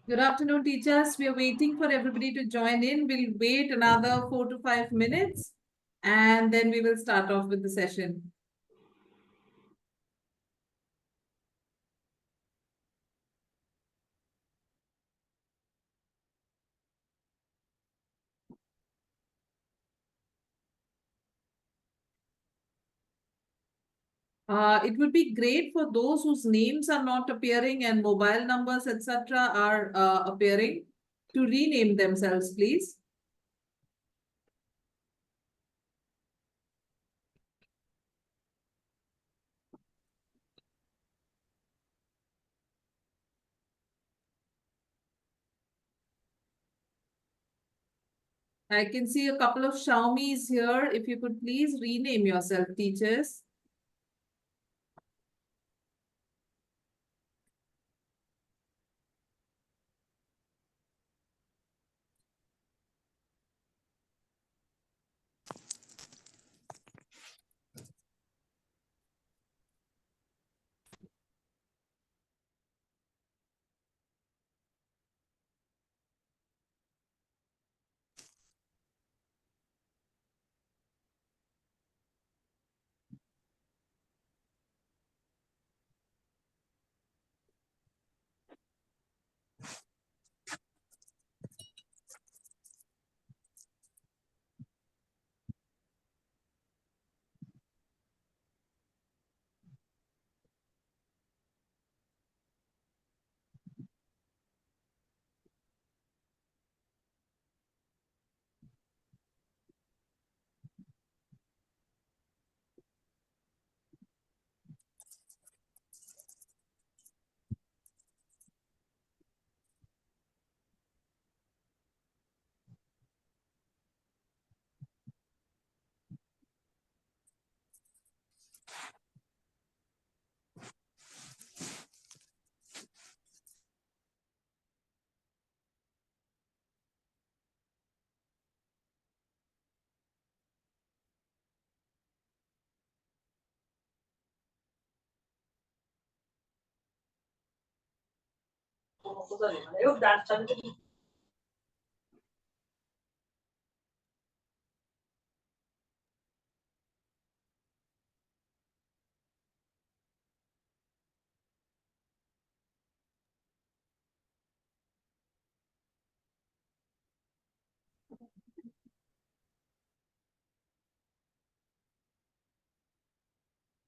Good afternoon, teachers. We are waiting for everybody to join in. We'll wait another 4 to 5 minutes and then we will start off with the session. It would be great for those whose names are not appearing and mobile numbers, etc., are appearing to rename themselves, please. I can see a couple of Xiaomi's here. If you could please rename yourself, teachers.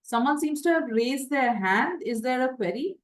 Someone seems to have raised their hand. Is there a query?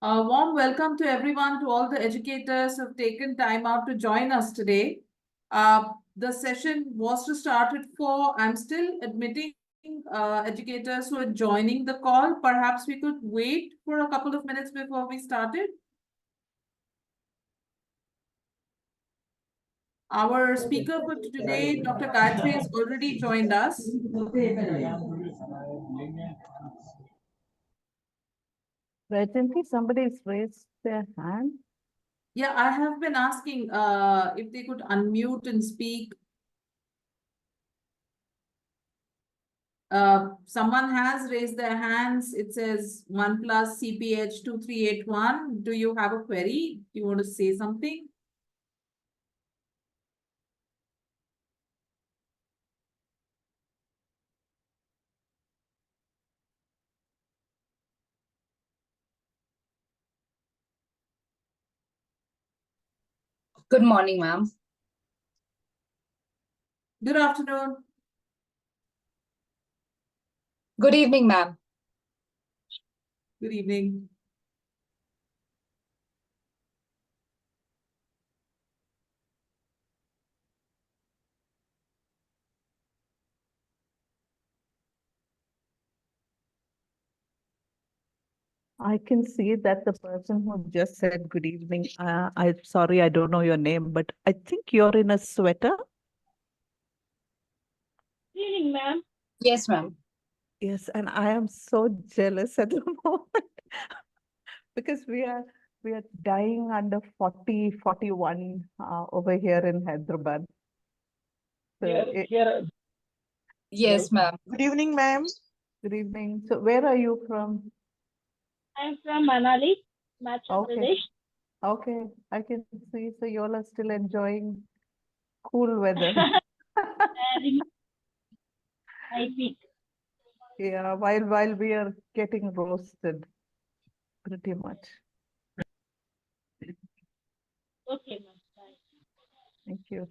A warm welcome to everyone, to all the educators who have taken time out to join us today. The session was to start at 4. I'm still admitting educators who are joining the call. Perhaps we could wait for a couple of minutes before we started. Our speaker for today, Dr. Gayatri, has already joined us. Recently, somebody's raised their hand. Yeah, I have been asking if they could unmute and speak. Someone has raised their hands. It says 1+ CPH 2381. Do you have a query? Do you want to say something? Good morning, ma'am. Good afternoon. Good evening, ma'am. Good evening. I can see that the person who just said good evening, I'm sorry, I don't know your name, but I think you're in a sweater. Good evening, ma'am. Yes, ma'am. Yes, and I am so jealous at the moment because we are dying under 40, 41 over here in Hyderabad. So Here. Yes, ma'am. Good evening, ma'am. good evening. So where are you from? I'm from Manali, Himachal Okay. Pradesh. Okay, I can see. So you all are still enjoying cool weather. I speak. Yeah, while we are getting roasted, pretty much. Okay, ma'am. Bye. Thank you.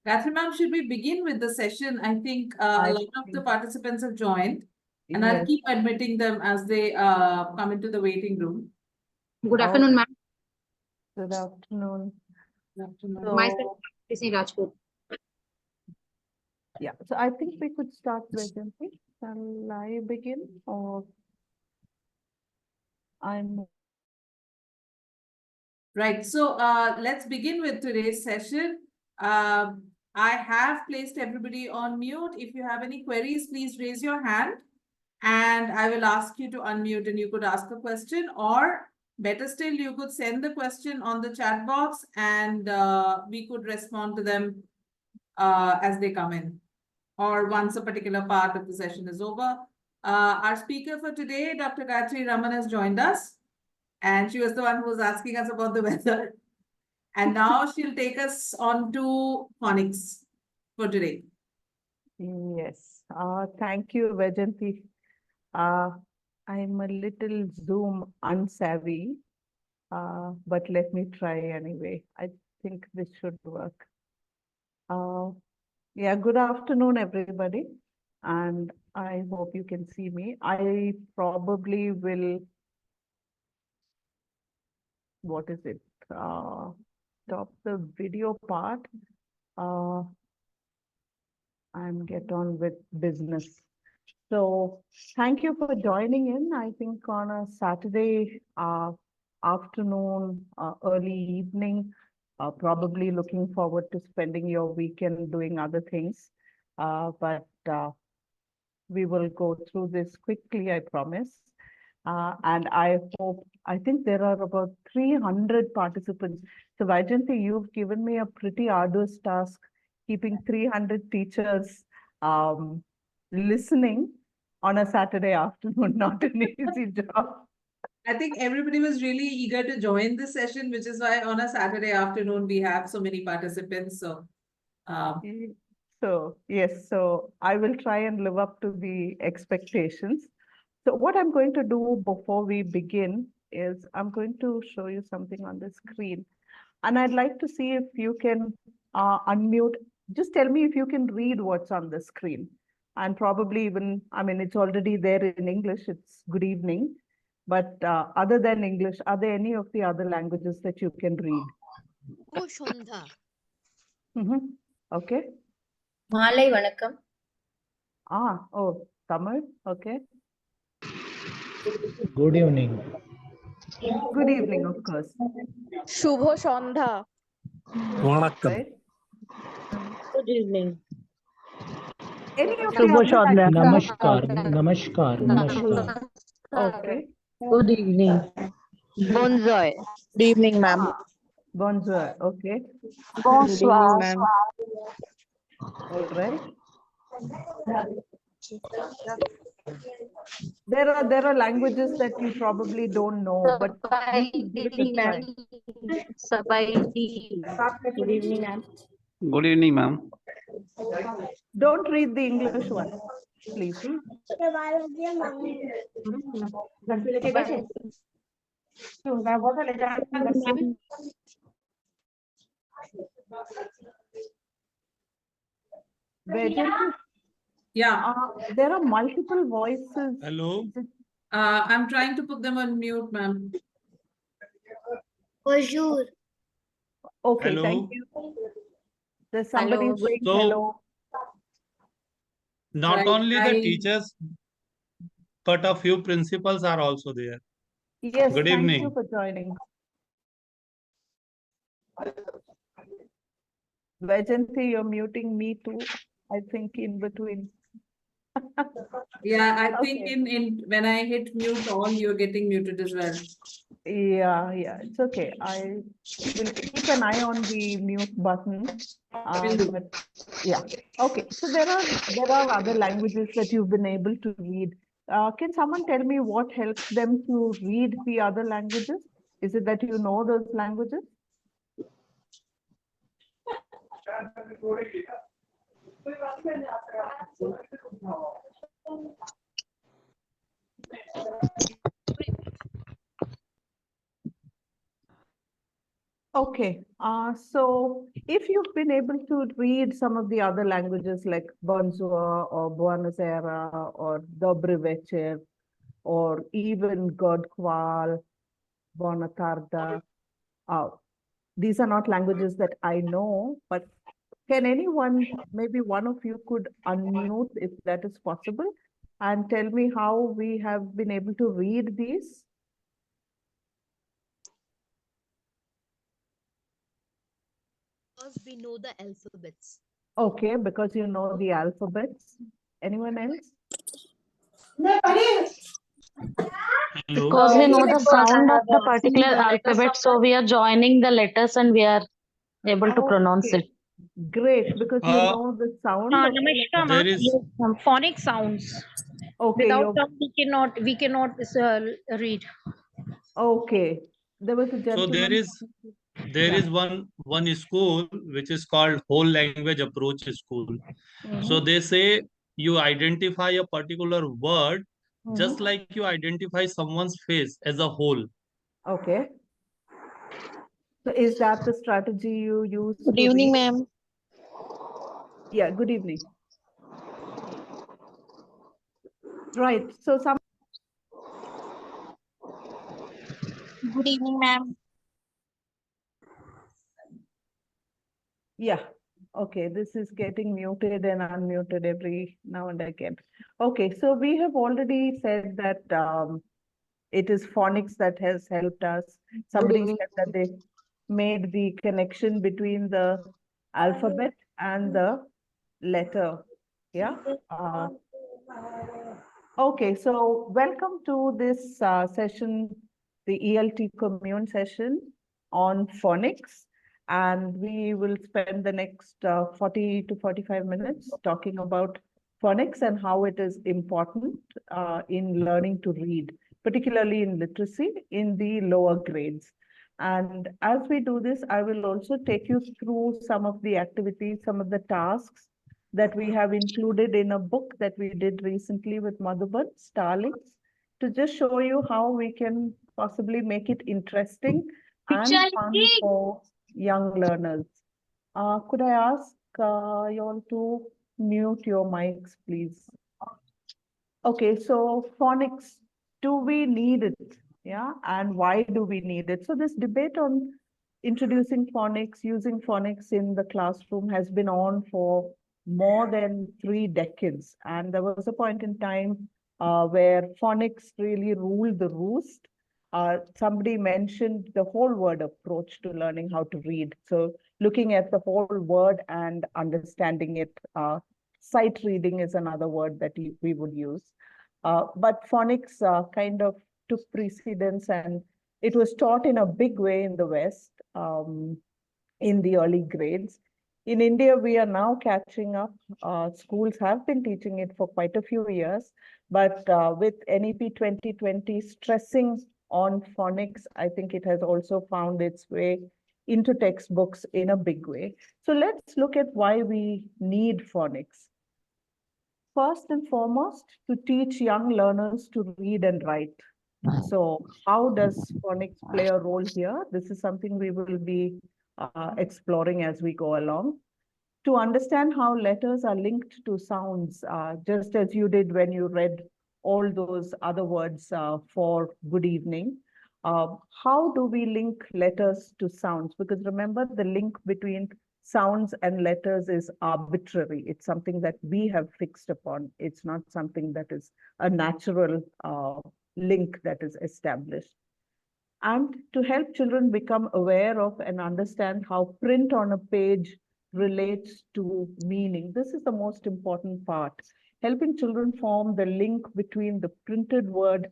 Catherine ma'am, should we begin with the session? I think a I lot of the think- participants have joined, and I'll Yes. keep admitting them as they come into the waiting room. Good afternoon, ma'am. Good afternoon. Good afternoon. So, Myself, Krishni Rajput. yeah, so I think we could start presently. Shall I begin or I'm Right, so let's begin with today's session. I have placed everybody on mute. If you have any queries, please raise your hand and I will ask you to unmute and you could ask a question, or better still, you could send the question on the chat box and we could respond to them as they come in, or once a particular part of the session is over. Our speaker for today, Dr. Gayatri Raman, has joined us, and she was the one who was asking us about the weather. And now she'll take us on to phonics for today. Yes. Thank you, Vajanti. I'm a little Zoom unsavvy, but let me try anyway. I think this should work. Yeah, good afternoon, everybody. And I hope you can see me. I probably will, what is it? Stop the video part and get on with business. So thank you for joining in. I think on a Saturday afternoon, early evening, probably looking forward to spending your weekend doing other things. But we will go through this quickly, I promise. And I think there are about 300 participants. So Vajanti, you've given me a pretty arduous task, keeping 300 teachers listening on a Saturday afternoon, not an easy job. I think everybody was really eager to join this session, which is why on a Saturday afternoon we have so many participants. So, So yes, so I will try and live up to the expectations. So what I'm going to do before we begin is I'm going to show you something on the screen. And I'd like to see if you can unmute. Just tell me if you can read what's on the screen. And probably even, I mean, it's already there in English. It's good evening. But other than English, are there any of the other languages that you can read? Oh, Shondha. Okay. Malai Vanakkam. Oh, Tamil. Okay. Good evening. Good evening, of course. Shubho Shondha. Vanakkam. Right? Good evening. Any of the other languages? Namaskar. Namaskar. Namaskar. Okay. Good evening. Bonzoy. Good evening, ma'am. Bonjour. Okay. Good evening, ma'am. All right. There are languages that you probably don't know, but you should give it a try. Good evening, ma'am. Good evening, ma'am. Don't read the English one, please. Vijay, Yeah, there are multiple voices. Hello. I'm trying to put them on mute, ma'am. Bonjour. Okay, Hello. thank you. There's somebody Hello. saying So- hello. Not Right, only the I- teachers, but a few principals are also there. Yes, Good thank you evening. for joining. Vajanti, you're muting me too, I think in between. Yeah, I think Okay. in when I hit mute all, you're getting muted as well. Yeah, it's okay. I will keep an eye on the mute button. Will do. But yeah, okay. So there are other languages that you've been able to read. Can someone tell me what helps them to read the other languages? Is it that you know those languages? Okay, so if you've been able to read some of the other languages like Bonjour or Buenos Aires or Dobry Večer or even God Qual, Bona Tarda, these are not languages that I know, but can anyone, maybe one of you could unmute if that is possible and tell me how we have been able to read these? Because we know the alphabets. Okay, because you know the alphabets. Anyone else? Hello. Because we know the Okay. sound of the particular alphabet, so we are joining the letters and we are able to pronounce it. Great, because you know the sound of Namaskar, There ma'am. is Yes, ma'am. Phonic sounds. okay, Without them, we cannot read. okay. There was a so there gentleman. is there Yeah. is one school which is called whole language approach school. So Mhm, they say you identify a particular word just mhm. like you identify someone's face as a whole. Okay. So is that the strategy you use Good to evening, read? ma'am. Yeah, good evening. Right. So some Good evening, ma'am. yeah. Okay, this is getting muted and unmuted every now and again. Okay, so we have already said that it is phonics that has helped us. Somebody said that they made the connection between the alphabet and the letter. Yeah. Okay, so welcome to this session, the ELT Commune session on phonics. And we will spend the next 40 to 45 minutes talking about phonics and how it is important in learning to read, particularly in literacy in the lower grades. And as we do this, I will also take you through some of the activities, some of the tasks that we have included in a book that we did recently with Madhuban, Starlings, to just show you how we can possibly make it interesting and fun for young learners. Could I ask you all to mute your mics, please? Okay, so phonics, do we need it? Yeah, and why do we need it? So this debate on introducing phonics, using phonics in the classroom has been on for more than 3 decades. And there was a point in time where phonics really ruled the roost. Somebody mentioned the whole word approach to learning how to read. So looking at the whole word and understanding it, sight reading is another word that we would use. But phonics kind of took precedence and it was taught in a big way in the West in the early grades. In India, we are now catching up. Schools have been teaching it for quite a few years, but with NEP 2020 stressing on phonics, I think it has also found its way into textbooks in a big way. So let's look at why we need phonics. First and foremost, to teach young learners to read and write. So how does phonics play a role here? This is something we will be exploring as we go along. To understand how letters are linked to sounds, just as you did when you read all those other words for good evening. How do we link letters to sounds? Because remember, the link between sounds and letters is arbitrary. It's something that we have fixed upon. It's not something that is a natural link that is established. And to help children become aware of and understand how print on a page relates to meaning. This is the most important part. Helping children form the link between the printed word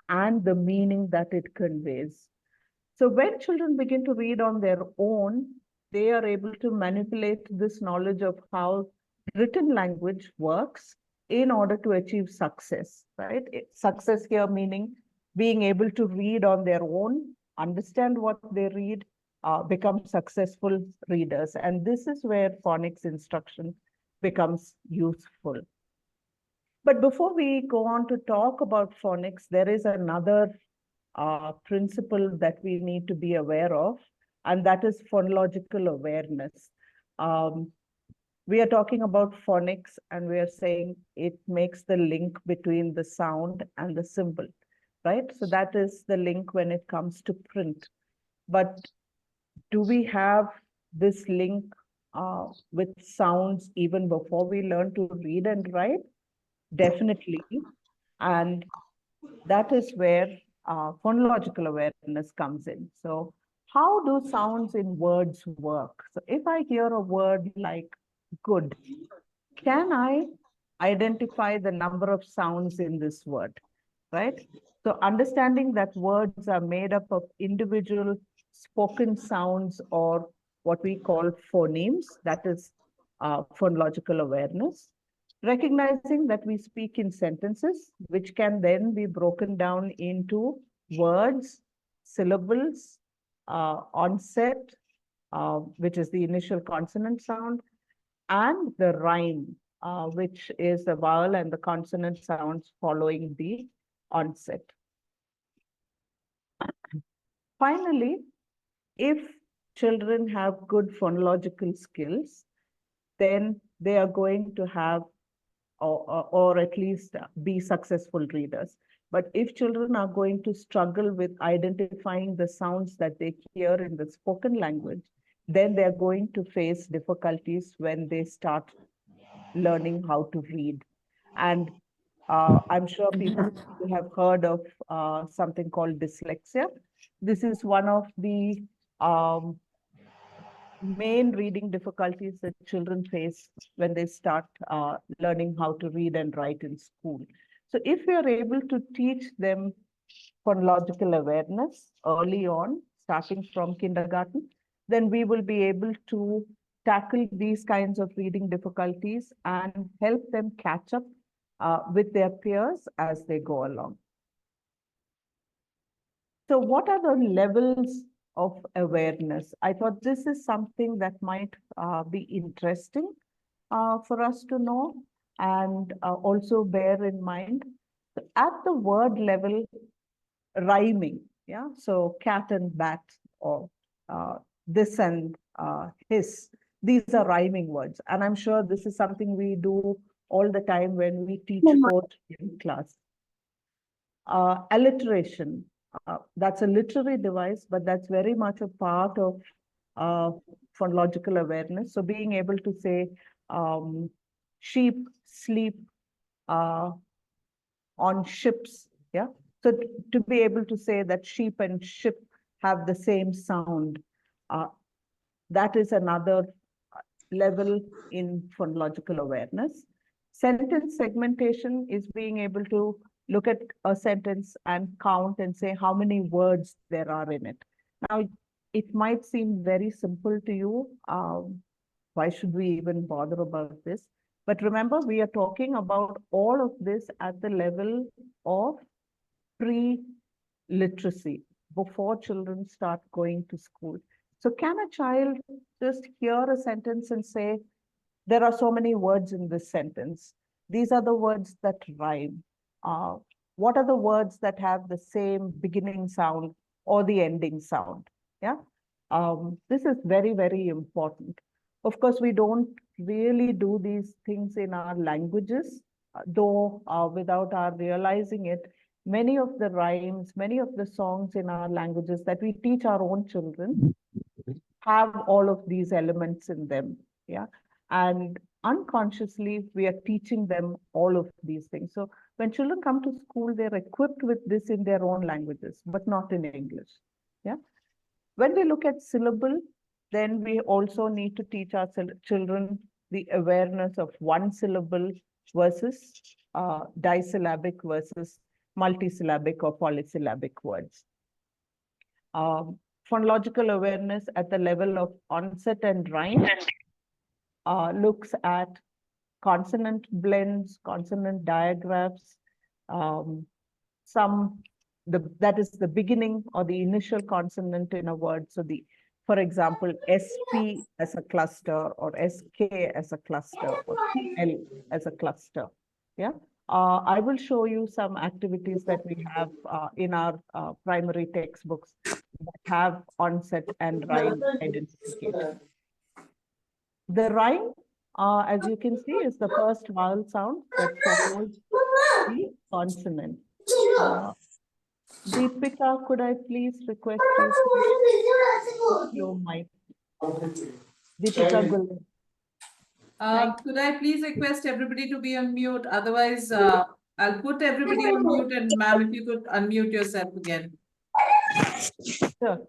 and the meaning that it conveys. So when children begin to read on their own, they are able to manipulate this knowledge of how written language works in order to achieve success, right? Success here meaning being able to read on their own, understand what they read, become successful readers. And this is where phonics instruction becomes useful. But before we go on to talk about phonics, there is another principle that we need to be aware of, and that is phonological awareness. We are talking about phonics, and we are saying it makes the link between the sound and the symbol, right? So that is the link when it comes to print. But do we have this link with sounds even before we learn to read and write? Definitely. And that is where phonological awareness comes in. So how do sounds in words work? So if I hear a word like good, can I identify the number of sounds in this word, right? So understanding that words are made up of individual spoken sounds or what we call phonemes, that is phonological awareness. Recognizing that we speak in sentences, which can then be broken down into words, syllables, onset, which is the initial consonant sound, and the rhyme, which is the vowel and the consonant sounds following the onset. Finally, if children have good phonological skills, then they are going to have or at least be successful readers. But if children are going to struggle with identifying the sounds that they hear in the spoken language, then they're going to face difficulties when they start learning how to read. And I'm sure people have heard of something called dyslexia. This is one of the main reading difficulties that children face when they start learning how to read and write in school. So if we are able to teach them phonological awareness early on, starting from kindergarten, then we will be able to tackle these kinds of reading difficulties and help them catch up with their peers as they go along. So what are the levels of awareness? I thought this is something that might be interesting for us to know and also bear in mind. At the word level, rhyming, yeah? So cat and bat or this and his, these are rhyming words. And I'm sure this is something we do all the time when we teach poetry in class. Alliteration, that's a literary device, but that's very much a part of phonological awareness. So being able to say sheep sleep on ships, yeah. So to be able to say that sheep and ship have the same sound, that is another level in phonological awareness. Sentence segmentation is being able to look at a sentence and count and say how many words there are in it. Now, it might seem very simple to you. Why should we even bother about this? But remember, we are talking about all of this at the level of pre-literacy, before children start going to school. So can a child just hear a sentence and say, there are so many words in this sentence. These are the words that rhyme. What are the words that have the same beginning sound or the ending sound? Yeah. This is very, very important. Of course, we don't really do these things in our languages, though without our realizing it, many of the rhymes, many of the songs in our languages that we teach our own children have all of these elements in them. Yeah. And unconsciously, we are teaching them all of these things. So when children come to school, they're equipped with this in their own languages, but not in English. Yeah. When we look at syllable, then we also need to teach our children the awareness of one syllable versus disyllabic versus multisyllabic or polysyllabic words. Phonological awareness at the level of onset and rhyme looks at consonant blends, consonant diagraphs, that is the beginning or the initial consonant in a word. So for example, SP as a cluster, or SK as a cluster, or CL as a cluster. Yeah. I will show you some activities that we have in our primary textbooks that have onset and rhyme identification. The rhyme, as you can see, is the first vowel sound that follows the consonant. Deepika, could I please request you to your mic? Deepika Gul. Could I please request everybody to be on mute? Otherwise, I'll put everybody on mute, and ma'am, if you could unmute yourself again. Sure.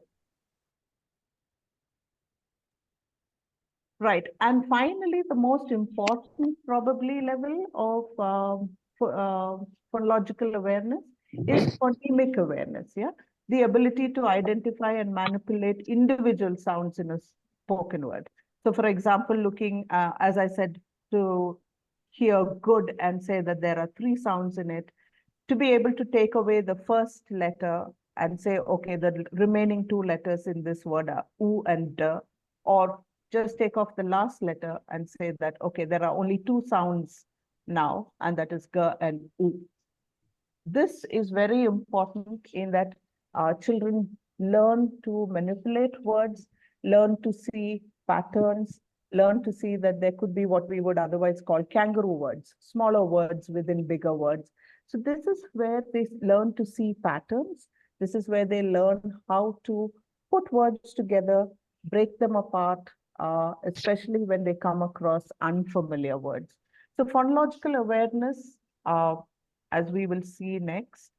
Right. And finally, the most important probably level of phonological awareness is phonemic awareness. Yeah. The ability to identify and manipulate individual sounds in a spoken word. So for example, looking, as I said, to hear good and say that there are 3 sounds in it, to be able to take away the first letter and say, okay, the remaining 2 letters in this word are oo and d, or just take off the last letter and say that, okay, there are only 2 sounds now, and that is g and oo. This is very important in that children learn to manipulate words, learn to see patterns, learn to see that there could be what we would otherwise call kangaroo words, smaller words within bigger words. So this is where they learn to see patterns. This is where they learn how to put words together, break them apart, especially when they come across unfamiliar words. So phonological awareness, as we will see next.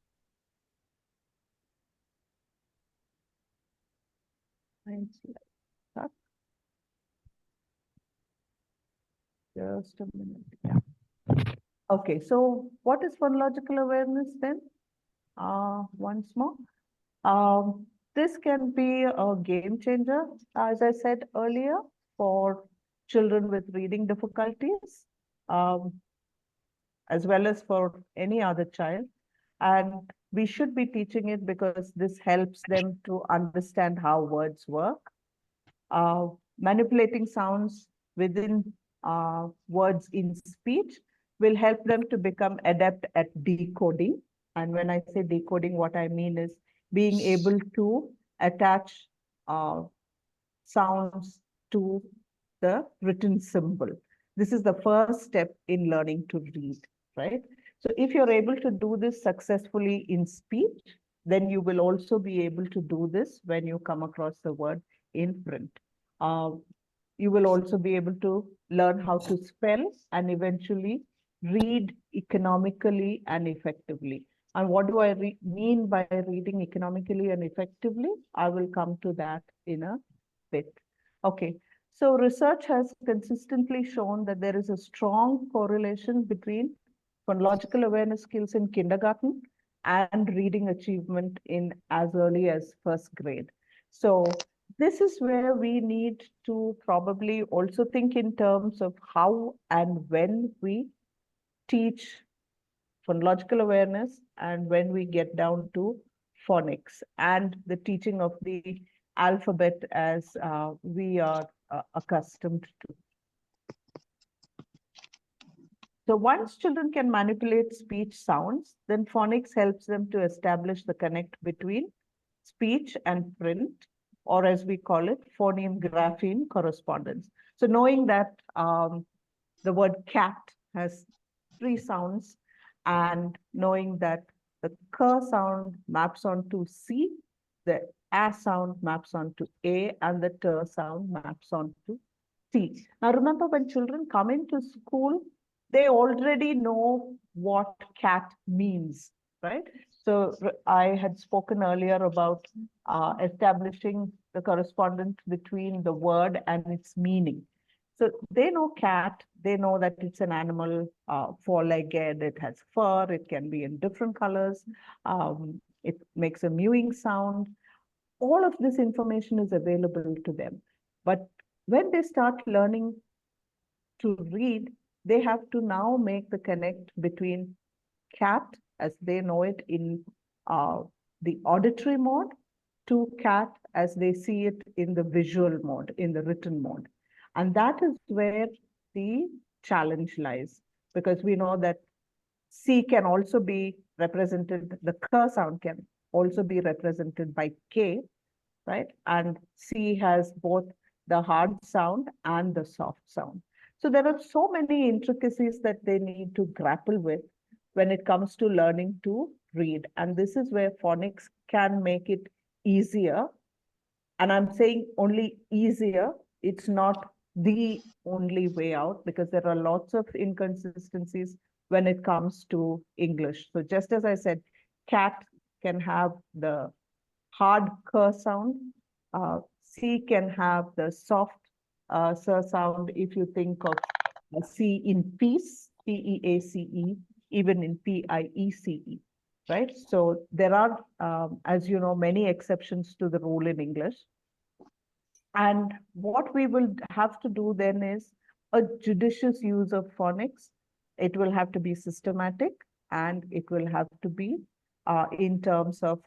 Just a minute. Yeah. Okay, so what is phonological awareness then? Once more. This can be a game changer, as I said earlier, for children with reading difficulties, as well as for any other child. And we should be teaching it because this helps them to understand how words work. Manipulating sounds within words in speech will help them to become adept at decoding. And when I say decoding, what I mean is being able to attach sounds to the written symbol. This is the first step in learning to read, right? So if you're able to do this successfully in speech, then you will also be able to do this when you come across the word in print. You will also be able to learn how to spell and eventually read economically and effectively. And what do I mean by reading economically and effectively? I will come to that in a bit. Okay, so research has consistently shown that there is a strong correlation between phonological awareness skills in kindergarten, and reading achievement in as early as first grade. So this is where we need to probably also think in terms of how and when we teach phonological awareness and when we get down to phonics and the teaching of the alphabet as we are accustomed to. So once children can manipulate speech sounds, then phonics helps them to establish the connect between speech and print, or as we call it, phoneme-grapheme correspondence. So knowing that the word cat has 3 sounds, and knowing that the k sound maps onto C, the a sound maps onto A, and the t sound maps onto T. Now remember, when children come into school, they already know what cat means, right? So I had spoken earlier about establishing the correspondence between the word and its meaning. So they know cat, they know that it's an animal, four-legged, it has fur, it can be in different colors, it makes a mewing sound. All of this information is available to them. But when they start learning to read, they have to now make the connect between cat, as they know it in the auditory mode, to cat as they see it in the visual mode, in the written mode. And that is where the challenge lies, because we know that C can also be represented, the k sound can also be represented by K, right? And C has both the hard sound and the soft sound. So there are so many intricacies that they need to grapple with when it comes to learning to read. And this is where phonics can make it easier. And I'm saying only easier. It's not the only way out, because there are lots of inconsistencies when it comes to English. So just as I said, cat can have the hard k sound. C can have the soft s sound if you think of C in peace, P-E-A-C-E, even in P-I-E-C-E, right? So there are, as you know, many exceptions to the rule in English. And what we will have to do then is a judicious use of phonics. It will have to be systematic, and it will have to be in terms of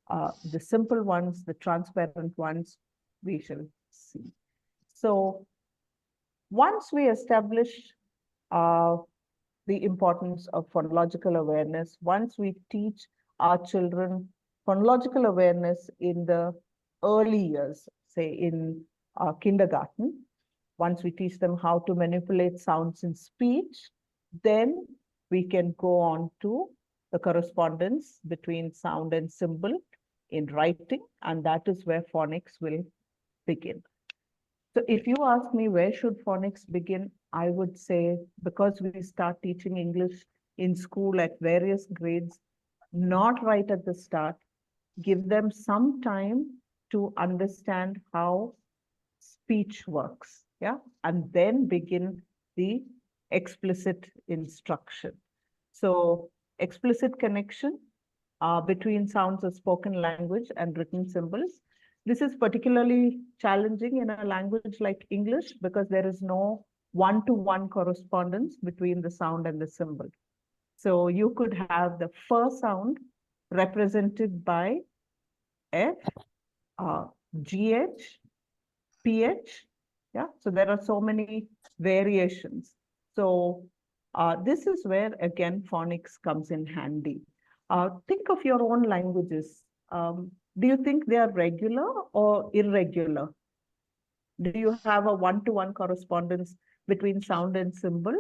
the simple ones, the transparent ones, we shall see. So once we establish the importance of phonological awareness, once we teach our children phonological awareness in the early years, say in kindergarten, once we teach them how to manipulate sounds in speech, then we can go on to the correspondence between sound and symbol in writing, and that is where phonics will begin. So if you ask me where should phonics begin, I would say, because we start teaching English in school at various grades, not right at the start, give them some time to understand how speech works, yeah, and then begin the explicit instruction. So explicit connection between sounds of spoken language and written symbols. This is particularly challenging in a language like English, because there is no one-to-one correspondence between the sound and the symbol. So you could have the f sound represented by F, GH, PH. Yeah, so there are so many variations. So this is where, again, phonics comes in handy. Think of your own languages. Do you think they are regular or irregular? Do you have a one-to-one correspondence between sound and symbol,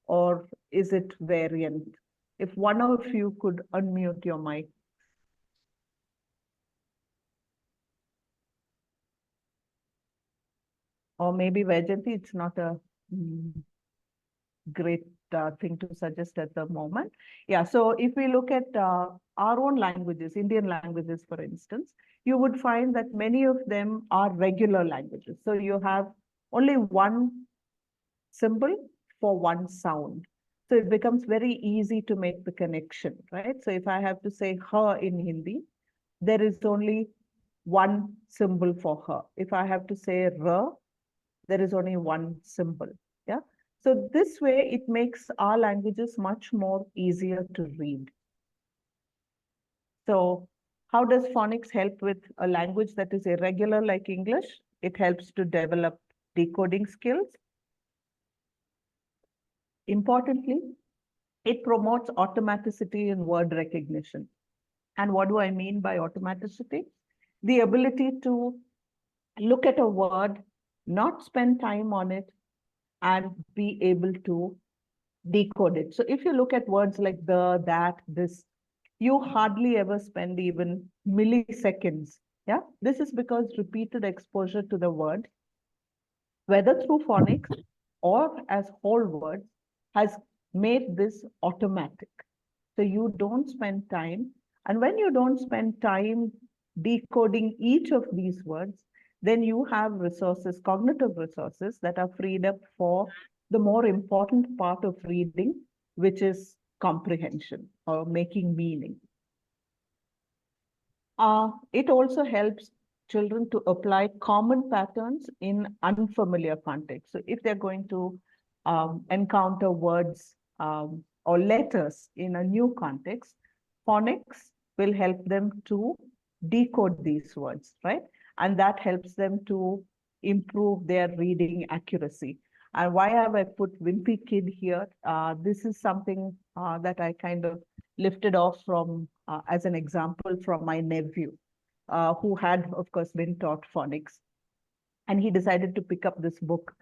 or is it variant? If one of you could unmute your mic. Or maybe Vajanti, it's not a great thing to suggest at the moment. Yeah, so if we look at our own languages, Indian languages, for instance, you would find that many of them are regular languages. So you have only one symbol for one sound. So it becomes very easy to make the connection, right? So if I have to say her in Hindi, there is only one symbol for her. If I have to say R, there is only one symbol. Yeah. So this way it makes our languages much more easier to read. So how does phonics help with a language that is irregular like English? It helps to develop decoding skills. Importantly, it promotes automaticity in word recognition. And what do I mean by automaticity? The ability to look at a word, not spend time on it, and be able to decode it. So if you look at words like the, that, this, you hardly ever spend even milliseconds. Yeah, this is because repeated exposure to the word, whether through phonics or as whole words, has made this automatic. So you don't spend time. And when you don't spend time decoding each of these words, then you have resources, cognitive resources that are freed up for the more important part of reading, which is comprehension or making meaning. It also helps children to apply common patterns in unfamiliar contexts. So if they're going to encounter words or letters in a new context, phonics will help them to decode these words, right? And that helps them to improve their reading accuracy. And why have I put Wimpy Kid here? This is something that I kind of lifted off from as an example from my nephew, who had, of course, been taught phonics. And he decided to pick up this book,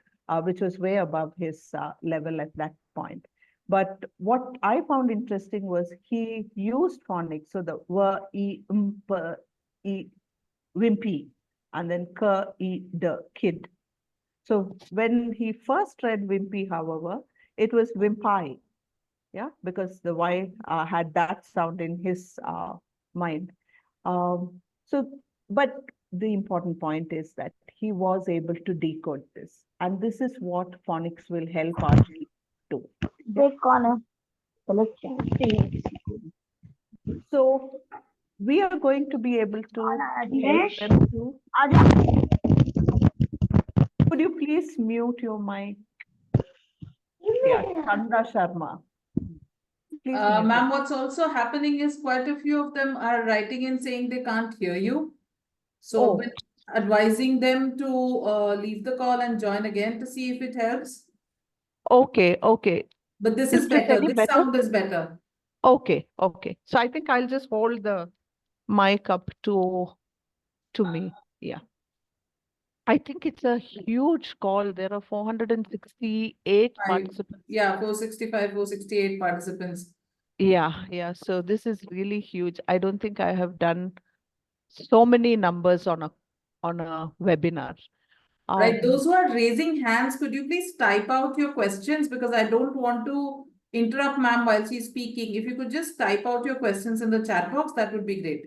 which was way above his level at that point. But what I found interesting was he used phonics, so the w, e, p, e, wimpy, and then k, e, d, kid. So when he first read wimpy, however, it was wimpy, yeah, because the Y had that sound in his mind. So, but the important point is that he was able to decode this, and this is what phonics will help us do. So we are going to be able to help them to. Could you please mute your mic? Yeah, Chanda Sharma. Please mute Ma'am, it. what's also happening is quite a few of them are writing in saying they can't hear you. So Oh. I've been advising them to leave the call and join again to see if it helps. Okay, okay. But this Is is this better. any This better? sound is better. Okay, okay. So I think I'll just hold the mic up to me. Yeah. I think it's a huge call. There are 468 participants. Yeah, 465, 468 participants. Yeah, yeah. So this is really huge. I don't think I have done so many numbers on a webinar. Right. Those who are raising hands, could you please type out your questions? Because I don't want to interrupt ma'am while she's speaking. If you could just type out your questions in the chat box, that would be great.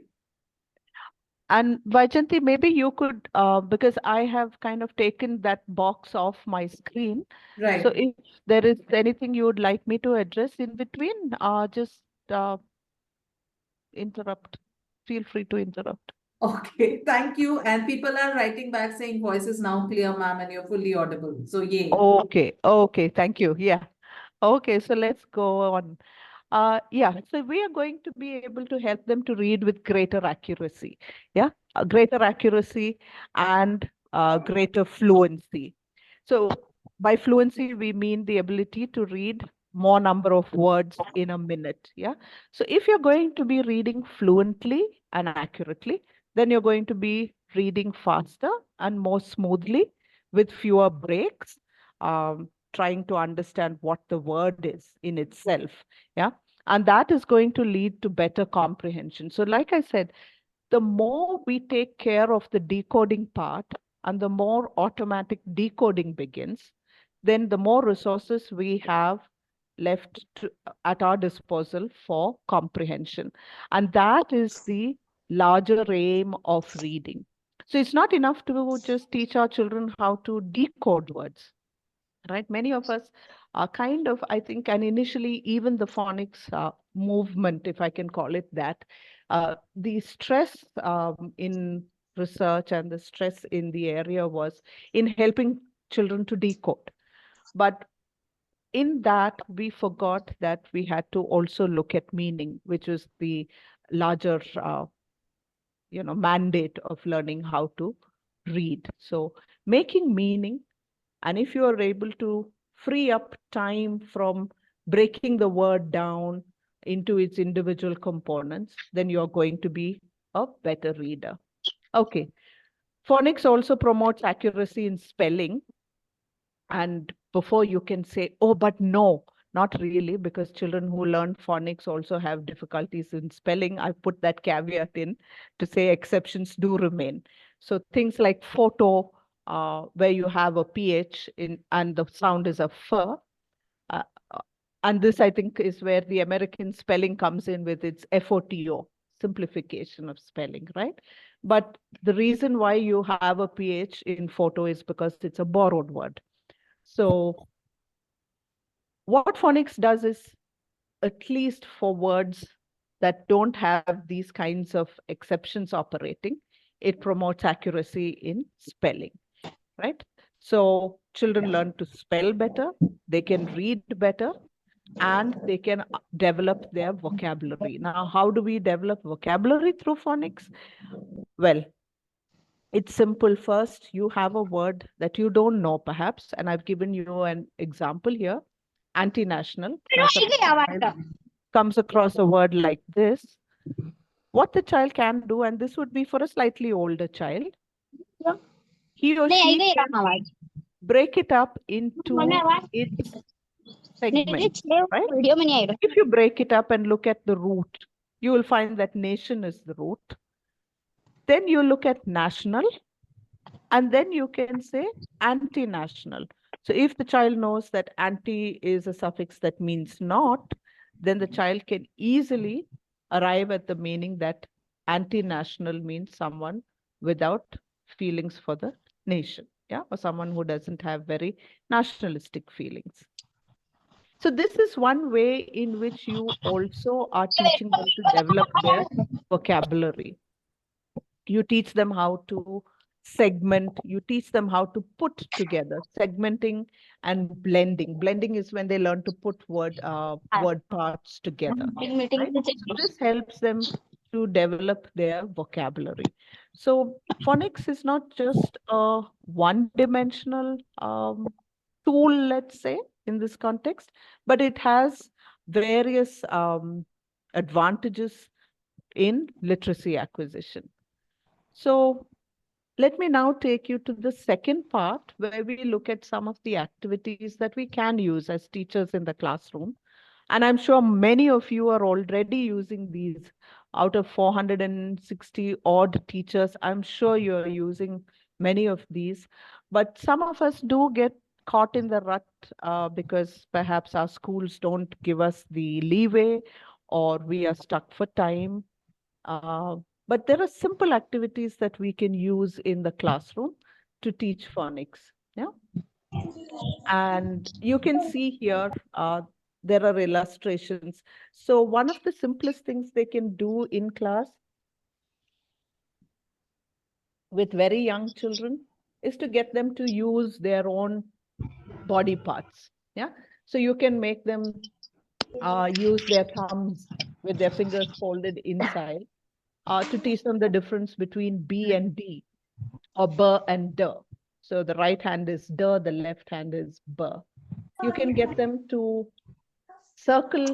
And Vaijanti, maybe you could, because I have kind of taken that box off my screen. Right. So if there is anything you would like me to address in between, just interrupt. Feel free to interrupt. Okay, thank you. And people are writing back saying voice is now clear, ma'am, and you're fully audible. So yay. Okay, okay, thank you. Yeah. Okay, so let's go on. Yeah, so we are going to be able to help them to read with greater accuracy. Yeah, greater accuracy and greater fluency. So by fluency, we mean the ability to read more number of words in a minute. Yeah. So if you're going to be reading fluently and accurately, then you're going to be reading faster and more smoothly with fewer breaks, trying to understand what the word is in itself. Yeah. And that is going to lead to better comprehension. So like I said, the more we take care of the decoding part and the more automatic decoding begins, then the more resources we have left at our disposal for comprehension. And that is the larger aim of reading. So it's not enough to just teach our children how to decode words, right? Many of us kind of, I think, and initially even the phonics movement, if I can call it that, the stress in research and the stress in the area was in helping children to decode. But in that, we forgot that we had to also look at meaning, which is the larger, mandate of learning how to read. So making meaning, and if you are able to free up time from breaking the word down into its individual components, then you're going to be a better reader. Okay. Phonics also promotes accuracy in spelling. And before you can say, oh, but no, not really, because children who learn phonics also have difficulties in spelling. I put that caveat in to say exceptions do remain. So things like photo, where you have a PH in and the sound is a F. And this, I think, is where the American spelling comes in with its FOTO, simplification of spelling, right? But the reason why you have a PH in photo is because it's a borrowed word. So what phonics does is, at least for words that don't have these kinds of exceptions operating, it promotes accuracy in spelling, right? So children learn to spell better, they can read better, and they can develop their vocabulary. Now, how do we develop vocabulary through phonics? Well, it's simple. First, you have a word that you don't know, perhaps, and I've given you an example here. Anti-national. Comes across a word like this. What the child can do, and this would be for a slightly older child, he or she can break it up into its segments, right? If you break it up and look at the root, you will find that nation is the root. Then you look at national, and then you can say anti-national. So if the child knows that anti is a suffix that means not, then the child can easily arrive at the meaning that anti-national means someone without feelings for the nation, yeah, or someone who doesn't have very nationalistic feelings. So this is one way in which you also are teaching them to develop their vocabulary. You teach them how to segment, you teach them how to put together, segmenting and blending. Blending is when they learn to put word parts together, right? So this helps them to develop their vocabulary. So phonics is not just a one-dimensional tool, let's say, in this context, but it has various advantages in literacy acquisition. So let me now take you to the second part, where we look at some of the activities that we can use as teachers in the classroom. And I'm sure many of you are already using these. Out of 460 odd teachers, I'm sure you're using many of these. But some of us do get caught in the rut because perhaps our schools don't give us the leeway, or we are stuck for time. But there are simple activities that we can use in the classroom to teach phonics. Yeah. And you can see here, there are illustrations. So one of the simplest things they can do in class with very young children is to get them to use their own body parts. Yeah. So you can make them use their thumbs with their fingers folded inside to teach them the difference between B and D, or B and D. So the right hand is D, the left hand is B. You can get them to circle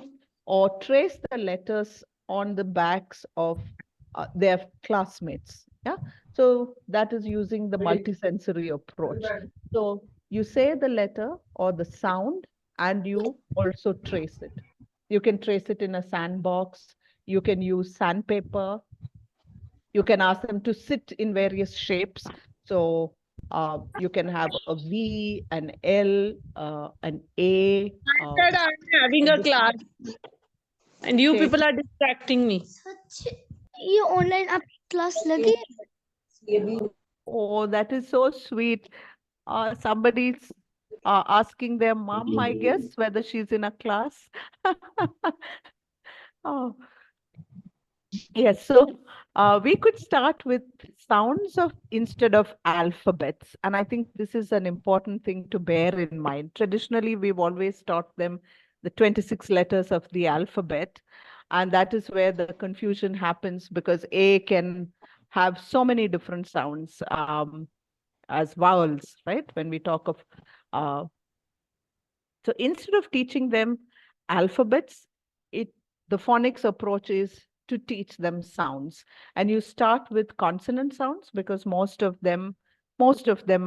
or trace the letters on the backs of their classmates. Yeah. So that is using the multisensory approach. So you say the letter or the sound, and you also trace it. You can trace it in a sandbox. You can use sandpaper. You can ask them to sit in various shapes. So you can have a V, an L, an A. I'm having a class and you people are distracting me. ये online आप class लगी? Oh, that is so sweet. Somebody's asking their mom, I guess, whether she's in a class. Oh, yes. So we could start with sounds of instead of alphabets. And I think this is an important thing to bear in mind. Traditionally, we've always taught them the 26 letters of the alphabet. And that is where the confusion happens because A can have so many different sounds as vowels, right? When we talk of uh, so instead of teaching them alphabets, it the phonics approach is to teach them sounds. And you start with consonant sounds because most of them,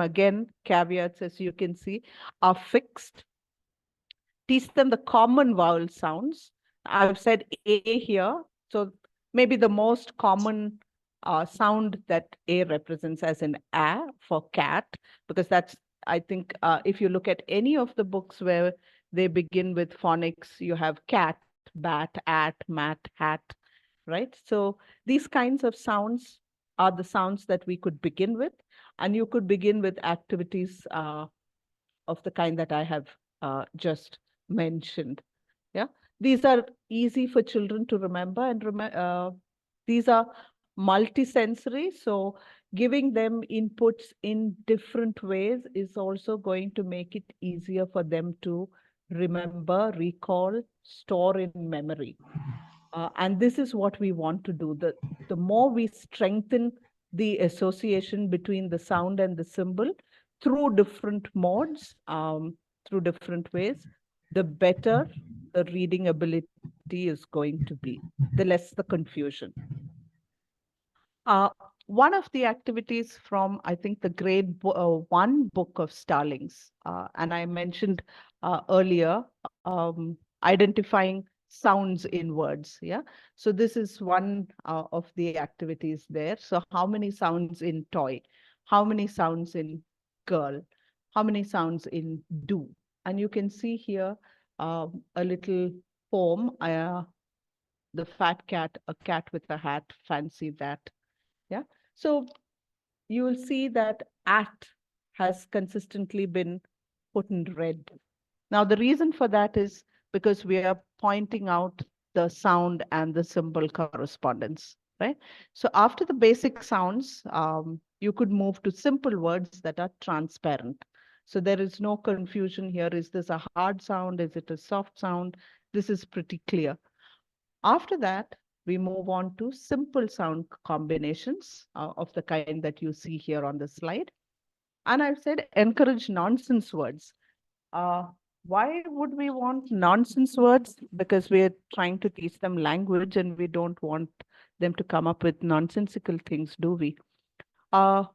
again, caveats, as you can see, are fixed. Teach them the common vowel sounds. I've said A here. So maybe the most common sound that A represents as an A for cat, because that's, I think, if you look at any of the books where they begin with phonics, you have cat, bat, at, mat, hat, right? So these kinds of sounds are the sounds that we could begin with. And you could begin with activities of the kind that I have just mentioned. Yeah, these are easy for children to remember, and these are multisensory. So giving them inputs in different ways is also going to make it easier for them to remember, recall, store in memory. And this is what we want to do. The more we strengthen the association between the sound and the symbol through different modes, through different ways, the better the reading ability is going to be, the less the confusion. One of the activities from, I think, the grade 1 book of Starlings, and I mentioned earlier, identifying sounds in words. Yeah. So this is one of the activities there. So how many sounds in toy? How many sounds in girl? How many sounds in do? And you can see here a little poem, the fat cat, a cat with a hat, fancy that. Yeah. So you will see that at has consistently been put in red. Now, the reason for that is because we are pointing out the sound and the symbol correspondence, right? So after the basic sounds, you could move to simple words that are transparent. So there is no confusion here. Is this a hard sound? Is it a soft sound? This is pretty clear. After that, we move on to simple sound combinations of the kind that you see here on the slide. And I've said encourage nonsense words. Why would we want nonsense words? Because we're trying to teach them language and we don't want them to come up with nonsensical things, do we? Well,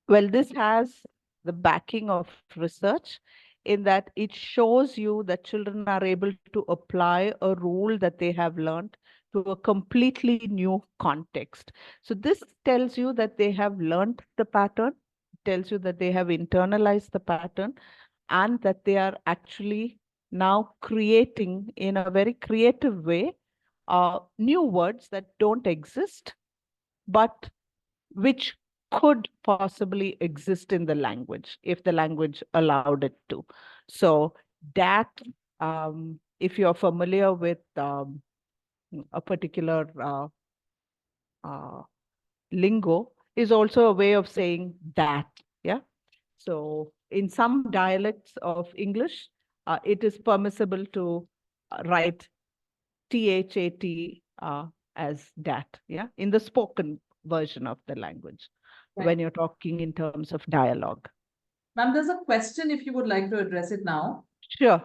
this has the backing of research in that it shows you that children are able to apply a rule that they have learned to a completely new context. So this tells you that they have learned the pattern, tells you that they have internalized the pattern, and that they are actually now creating in a very creative way new words that don't exist, but which could possibly exist in the language if the language allowed it to. So that, if you're familiar with a particular lingo, is also a way of saying that. Yeah. So in some dialects of English, it is permissible to write THAT as dat, yeah, in the spoken version of the language, when you're talking in terms of dialogue. Ma'am, there's a question if you would like to address it now. Sure.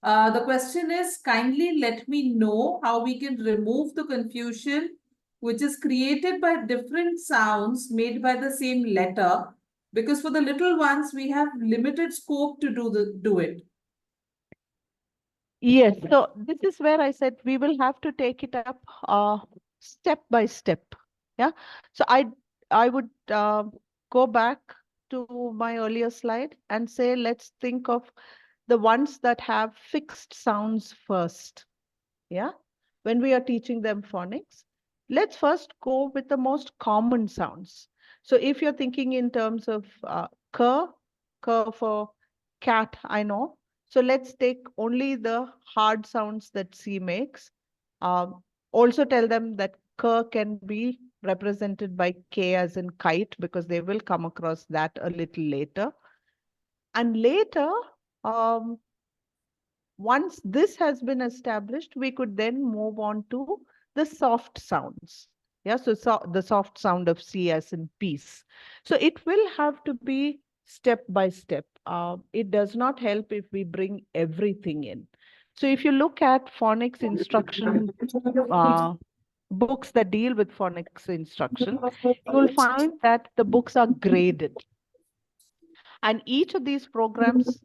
The question is, kindly let me know how we can remove the confusion which is created by different sounds made by the same letter, because for the little ones, we have limited scope to do it. Yes, so this is where I said we will have to take it up step by step. Yeah, so I would go back to my earlier slide and say, let's think of the ones that have fixed sounds first. Yeah, when we are teaching them phonics, let's first go with the most common sounds. So if you're thinking in terms of k for cat, I know. So let's take only the hard sounds that C makes. Also tell them that k can be represented by K as in kite, because they will come across that a little later. And later, once this has been established, we could then move on to the soft sounds. Yeah, so, the soft sound of C as in peace. So it will have to be step by step. It does not help if we bring everything in. So if you look at phonics instruction books that deal with phonics instruction, you will find that the books are graded. And each of these programs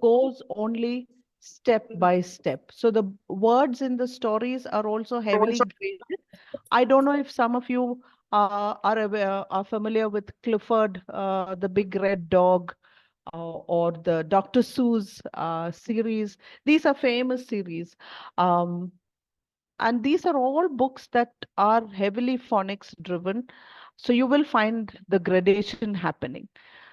goes only step by step. So the words in the stories are also heavily graded. I don't know if some of you are familiar with Clifford, the Big Red Dog, or the Dr. Seuss series. These are famous series. And these are all books that are heavily phonics driven. So you will find the gradation happening.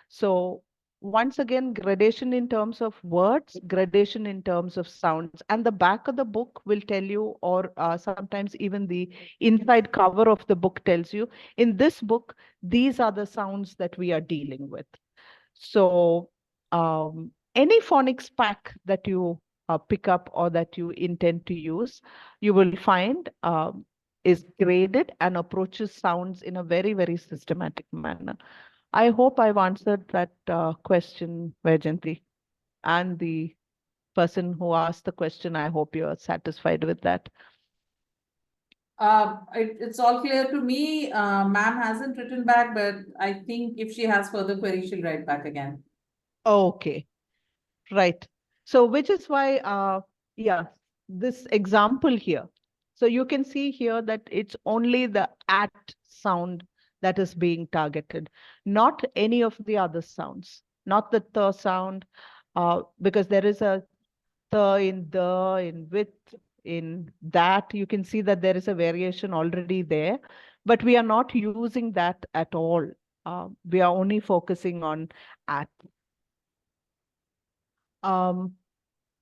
So once again, gradation in terms of words, gradation in terms of sounds. And the back of the book will tell you, or sometimes even the inside cover of the book tells you, in this book, these are the sounds that we are dealing with. So any phonics pack that you pick up or that you intend to use, you will find is graded and approaches sounds in a very, very systematic manner. I hope I've answered that question, Vajanti, and the person who asked the question. I hope you're satisfied with that. It's all clear to me. Ma'am hasn't written back, but I think if she has further queries, she'll write back again. Okay, right. So which is why, yeah, this example here. So you can see here that it's only the at sound that is being targeted, not any of the other sounds, not the th sound, because there is a th in the, in with, in that. You can see that there is a variation already there, but we are not using that at all. We are only focusing on at.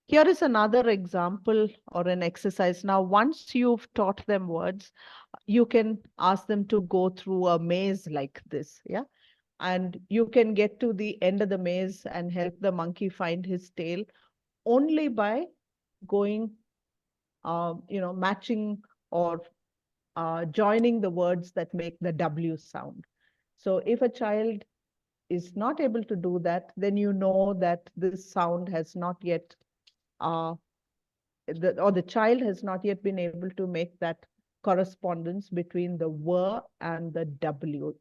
Here is another example or an exercise. Now, once you've taught them words, you can ask them to go through a maze like this, yeah? And you can get to the end of the maze and help the monkey find his tail only by going, matching or joining the words that make the W sound. So if a child is not able to do that, then you know that this sound has not yet the child has not yet been able to make that correspondence between the w and the w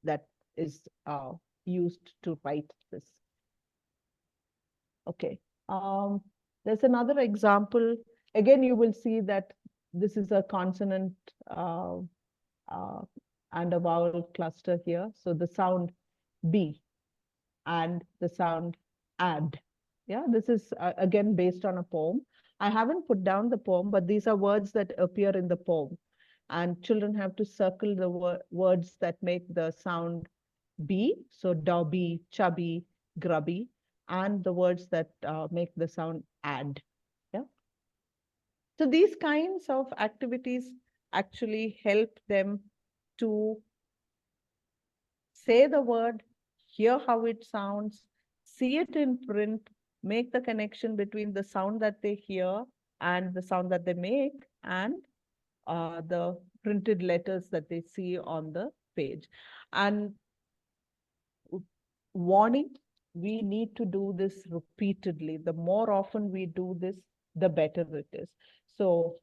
that is used to write this. Okay. There's another example. Again, you will see that this is a consonant and a vowel cluster here. So the sound B and the sound ad. Yeah, this is again based on a poem. I haven't put down the poem, but these are words that appear in the poem. And children have to circle the words that make the sound B, so dobby, chubby, grubby, and the words that make the sound ad. Yeah. So these kinds of activities actually help them to say the word, hear how it sounds, see it in print, make the connection between the sound that they hear and the sound that they make, and the printed letters that they see on the page. And warning, we need to do this repeatedly. The more often we do this, the better it is. So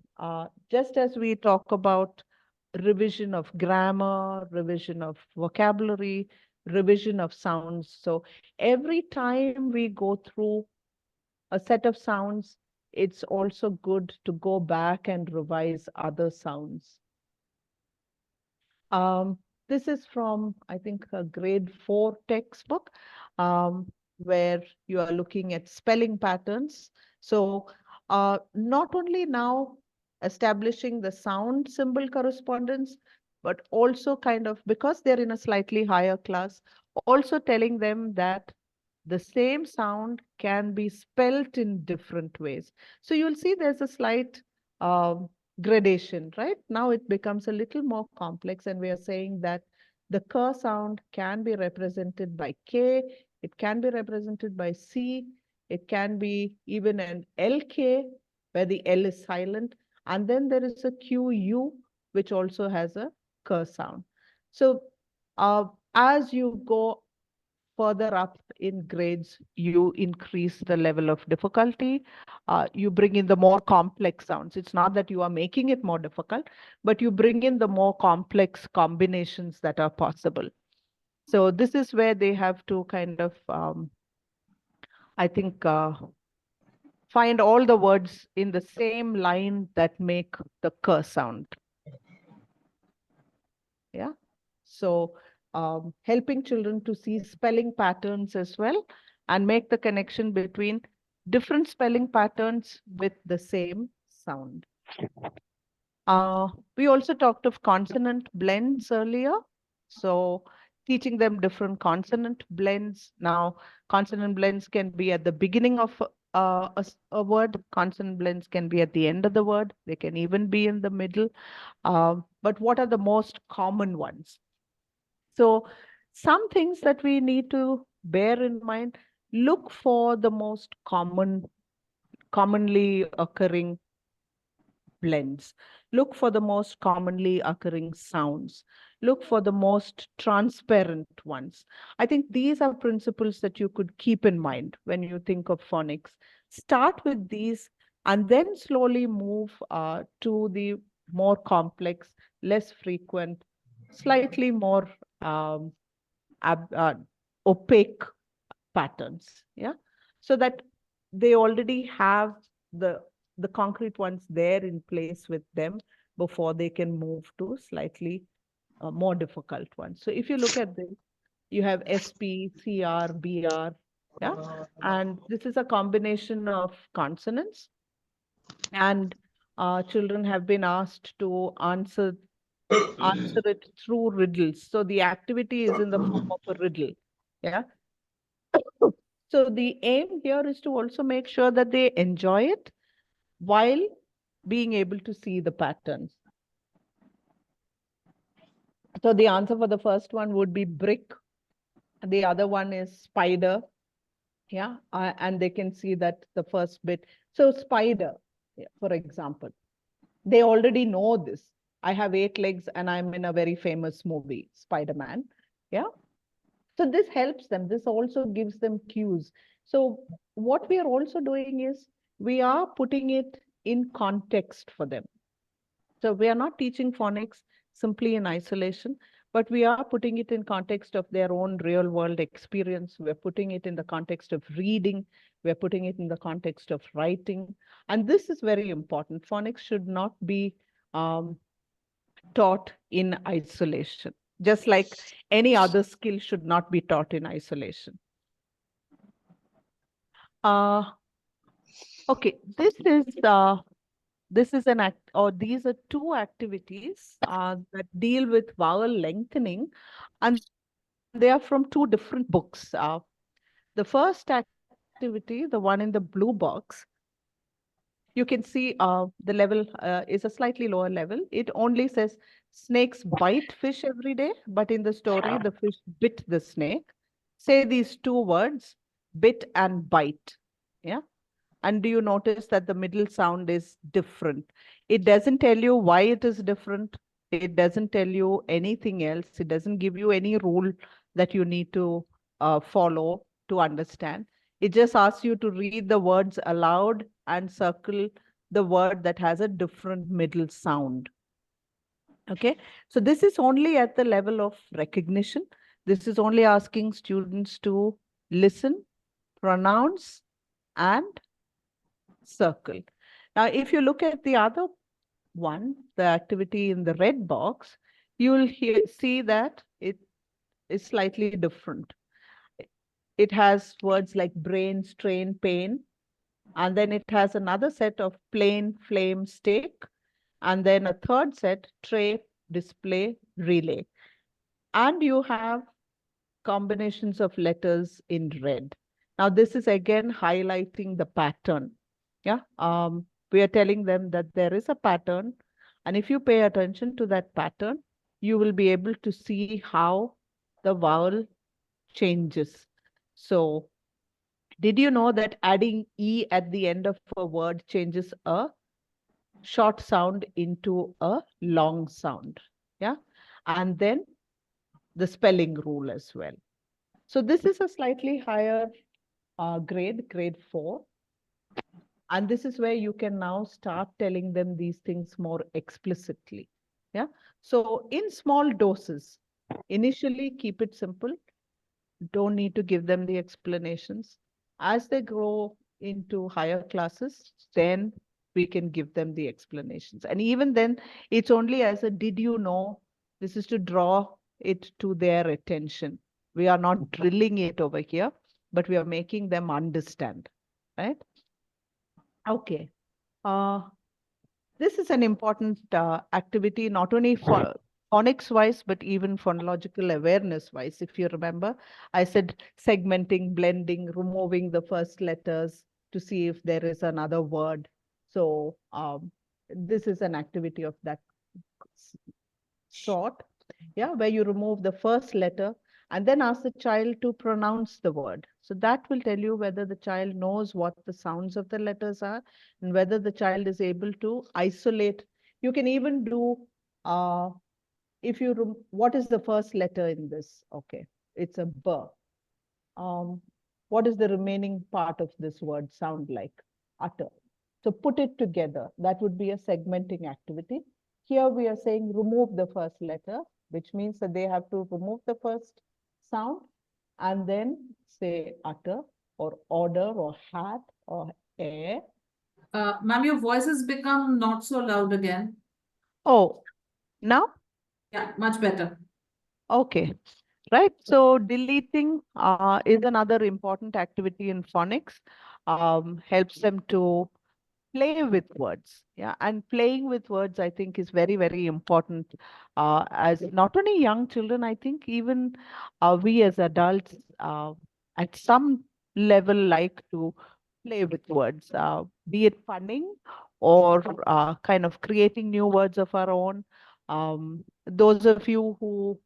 just as we talk about revision of grammar, revision of vocabulary, revision of sounds. So every time we go through a set of sounds, it's also good to go back and revise other sounds. This is from, I think, a grade 4 textbook, where you are looking at spelling patterns. So not only now establishing the sound symbol correspondence, but also kind of, because they're in a slightly higher class, also telling them that the same sound can be spelt in different ways. So you'll see there's a slight gradation, right? Now it becomes a little more complex, and we are saying that the k sound can be represented by K, it can be represented by C, it can be even an LK, where the L is silent, and then there is a QU, which also has a k sound. So as you go further up in grades, you increase the level of difficulty. You bring in the more complex sounds. It's not that you are making it more difficult, but you bring in the more complex combinations that are possible. So this is where they have to kind of, I think, find all the words in the same line that make the k sound. Yeah. So helping children to see spelling patterns as well and make the connection between different spelling patterns with the same sound. We also talked of consonant blends earlier. So teaching them different consonant blends. Now, consonant blends can be at the beginning of a word. Consonant blends can be at the end of the word. They can even be in the middle. But what are the most common ones? So some things that we need to bear in mind, look for the most commonly occurring blends. Look for the most commonly occurring sounds. Look for the most transparent ones. I think these are principles that you could keep in mind when you think of phonics. Start with these and then slowly move to the more complex, less frequent, slightly more um, opaque patterns. Yeah. So that they already have the concrete ones there in place with them before they can move to slightly more difficult ones. So if you look at this, you have SP, CR, BR, yeah, and this is a combination of consonants, and children have been asked to answer it through riddles. So the activity is in the form of a riddle, yeah. So the aim here is to also make sure that they enjoy it while being able to see the patterns. So the answer for the first one would be brick. The other one is spider. Yeah, and they can see that the first bit. So spider, yeah, for example, they already know this. I have 8 legs and I'm in a very famous movie, Spider-Man. Yeah. So this helps them. This also gives them cues. So what we are also doing is we are putting it in context for them. So we are not teaching phonics simply in isolation, but we are putting it in context of their own real world experience. We're putting it in the context of reading. We're putting it in the context of writing. And this is very important. Phonics should not be taught in isolation, just like any other skill should not be taught in isolation. Okay, this is an act, or these are 2 activities that deal with vowel lengthening, and they are from 2 different books. The first activity, the one in the blue box, you can see the level is a slightly lower level. It only says snakes bite fish every day, but in the story, the fish bit the snake. Say these 2 words, bit and bite. Yeah. And do you notice that the middle sound is different? It doesn't tell you why it is different. It doesn't tell you anything else. It doesn't give you any rule that you need to follow to understand. It just asks you to read the words aloud and circle the word that has a different middle sound. Okay, so this is only at the level of recognition. This is only asking students to listen, pronounce, and circle. Now, if you look at the other one, the activity in the red box, you'll see that it is slightly different. It has words like brain, strain, pain, and then it has another set of plain, flame, stake, and then a third set, tray, display, relay. And you have combinations of letters in red. Now, this is again highlighting the pattern. Yeah. We are telling them that there is a pattern. And if you pay attention to that pattern, you will be able to see how the vowel changes. So, did you know that adding E at the end of a word changes a short sound into a long sound? Yeah. And then the spelling rule as well. So this is a slightly higher grade 4. And this is where you can now start telling them these things more explicitly. Yeah. So in small doses, initially keep it simple. Don't need to give them the explanations. As they grow into higher classes, then we can give them the explanations. And even then, it's only as a did you know, this is to draw it to their attention. We are not drilling it over here, but we are making them understand, right? Okay. This is an important activity, not only for phonics wise, but even phonological awareness wise. If you remember, I said segmenting, blending, removing the first letters to see if there is another word. So this is an activity of that sort, yeah, where you remove the first letter and then ask the child to pronounce the word. So that will tell you whether the child knows what the sounds of the letters are and whether the child is able to isolate. You can even do, if you, what is the first letter in this? Okay, it's a B. What does the remaining part of this word sound like? Utter. So put it together. That would be a segmenting activity. Here we are saying remove the first letter, which means that they have to remove the first sound and then say utter or order or hat or air. Ma'am, your voice has become not so loud again. Oh, now? Yeah, much better. Okay. Right. So deleting is another important activity in phonics. Helps them to play with words. Yeah. And playing with words, I think, is very, very important. As not only young children, I think even we as adults at some level like to play with words, be it punning or kind of creating new words of our own. Those of you who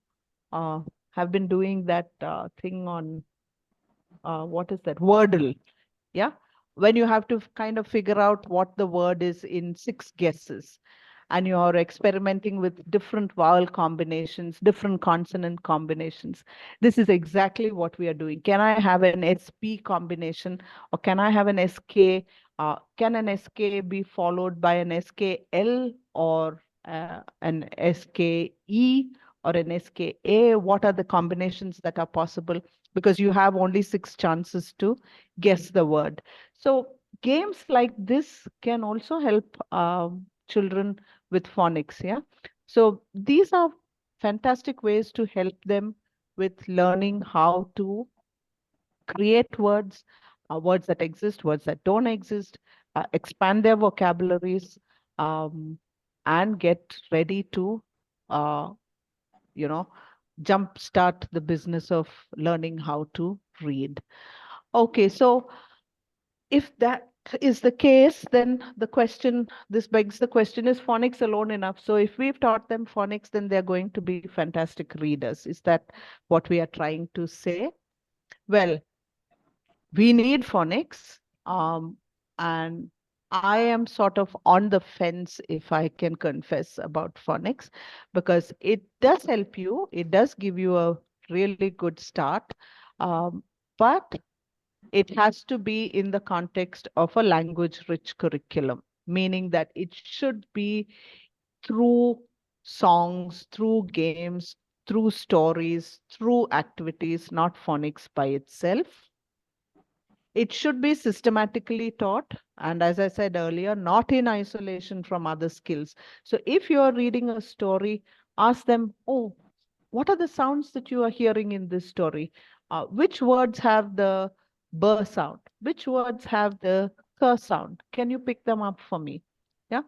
uh, have been doing that thing on what is that? Wordle. Yeah. When you have to kind of figure out what the word is in 6 guesses and you're experimenting with different vowel combinations, different consonant combinations. This is exactly what we are doing. Can I have an SP combination or can I have an SK? Can an SK be followed by an SKL or an SKE or an SKA? What are the combinations that are possible? Because you have only 6 chances to guess the word. So games like this can also help children with phonics. Yeah. So these are fantastic ways to help them with learning how to create words, words that exist, words that don't exist, expand their vocabularies, and get ready to, you know, jumpstart the business of learning how to read. Okay, so if that is the case, then this begs the question, is phonics alone enough? So if we've taught them phonics, then they're going to be fantastic readers. Is that what we are trying to say? Well, we need phonics. And I am sort of on the fence, if I can confess, about phonics, because it does help you. It does give you a really good start. But it has to be in the context of a language-rich curriculum, meaning that it should be through songs, through games, through stories, through activities, not phonics by itself. It should be systematically taught. And as I said earlier, not in isolation from other skills. So if you're reading a story, ask them, oh, what are the sounds that you are hearing in this story? Which words have the b sound? Which words have the k sound? Can you pick them up for me? Yeah.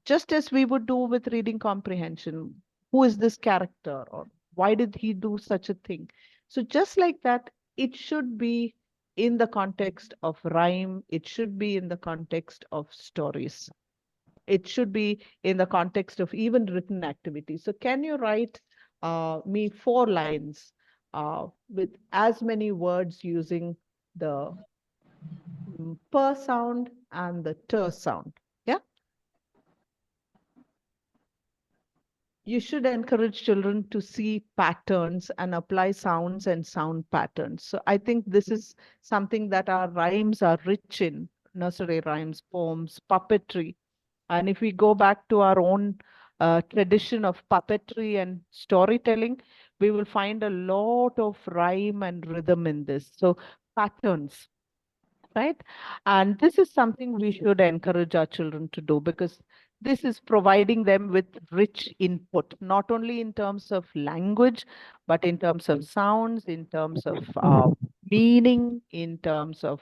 Just as we would do with reading comprehension. Who is this character? Or why did he do such a thing? So just like that, it should be in the context of rhyme. It should be in the context of stories. It should be in the context of even written activities. So can you write me 4 lines with as many words using the per sound and the ter sound? Yeah. You should encourage children to see patterns and apply sounds and sound patterns. So I think this is something that our rhymes are rich in: nursery rhymes, poems, puppetry. And if we go back to our own tradition of puppetry and storytelling, we will find a lot of rhyme and rhythm in this. So patterns, right? And this is something we should encourage our children to do, because this is providing them with rich input, not only in terms of language, but in terms of sounds, in terms of meaning, in terms of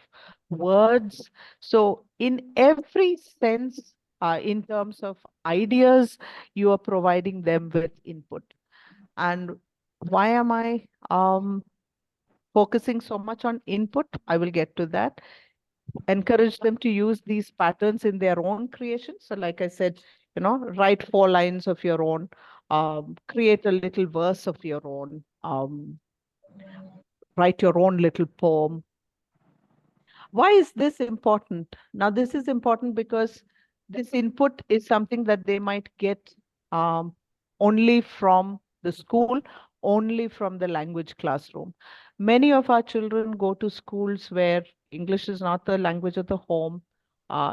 words. So in every sense, in terms of ideas, you are providing them with input. And why am I focusing so much on input? I will get to that. Encourage them to use these patterns in their own creation. So like I said, write 4 lines of your own, create a little verse of your own, write your own little poem. Why is this important? Now, this is important because this input is something that they might get only from the school, only from the language classroom. Many of our children go to schools where English is not the language of the home.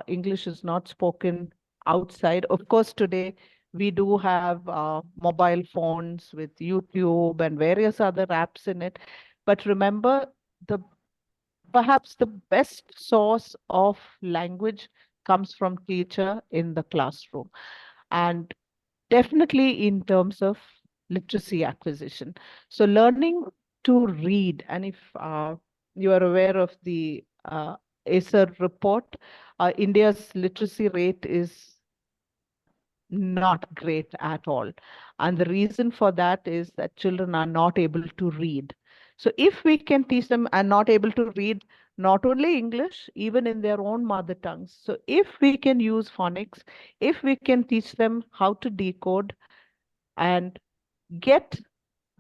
English is not spoken outside. Of course, today we do have mobile phones with YouTube and various other apps in it. But remember, the perhaps the best source of language comes from teacher in the classroom, and definitely in terms of literacy acquisition. So learning to read, and if you are aware of the ACER report, India's literacy rate is not great at all. And the reason for that is that children are not able to read. So if we can teach them and not able to read not only English, even in their own mother tongues. So if we can use phonics, if we can teach them how to decode and get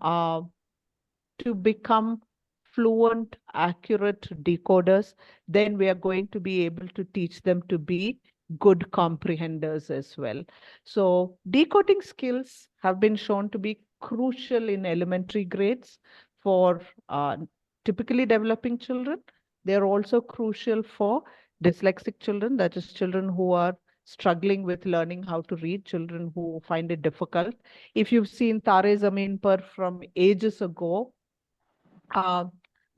to become fluent, accurate decoders, then we are going to be able to teach them to be good comprehenders as well. So decoding skills have been shown to be crucial in elementary grades for typically developing children. They're also crucial for dyslexic children, that is children who are struggling with learning how to read, children who find it difficult. If you've seen Tare Zameen Par from ages ago, uh,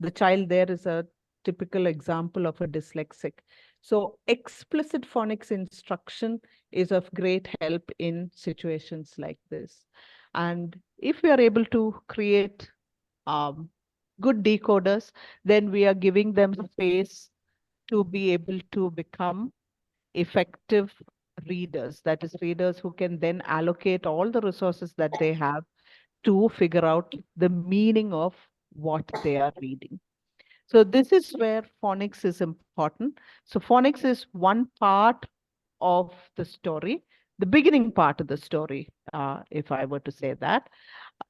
the child there is a typical example of a dyslexic. So explicit phonics instruction is of great help in situations like this. And if we are able to create good decoders, then we are giving them space to be able to become effective readers. That is, readers who can then allocate all the resources that they have to figure out the meaning of what they are reading. So this is where phonics is important. So phonics is one part of the story, the beginning part of the story, if I were to say that.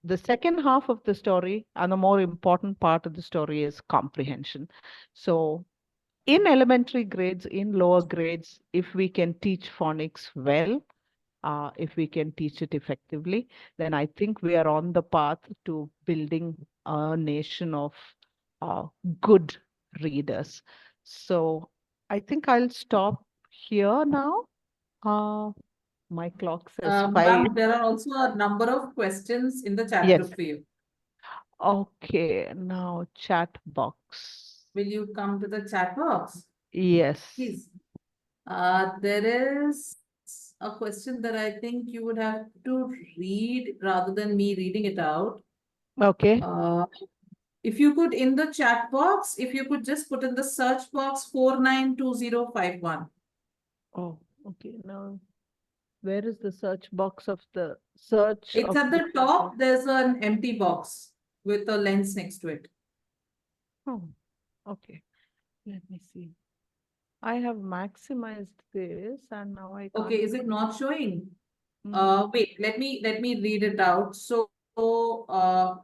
The second half of the story and the more important part of the story is comprehension. So in elementary grades, in lower grades, if we can teach phonics well, if we can teach it effectively, then I think we are on the path to building a nation of good readers. So I think I'll stop here now. My clock says 5. Ma'am, there are also a number of questions in the chat Yes. group for you. Okay, now chat box. Will you come to the chat box? Yes. Please. There is a question that I think you would have to read rather than me reading it out. Okay. If you could, in the chat box, if you could just put in the search box 492051. Oh, okay. Now, where is the search box of the search? It's of at the top, there's an empty box with a lens next to it. Oh, okay. Let me see. I have maximized this and now I can't. Okay, is it not showing? Mm, Wait, let me read it out. So, what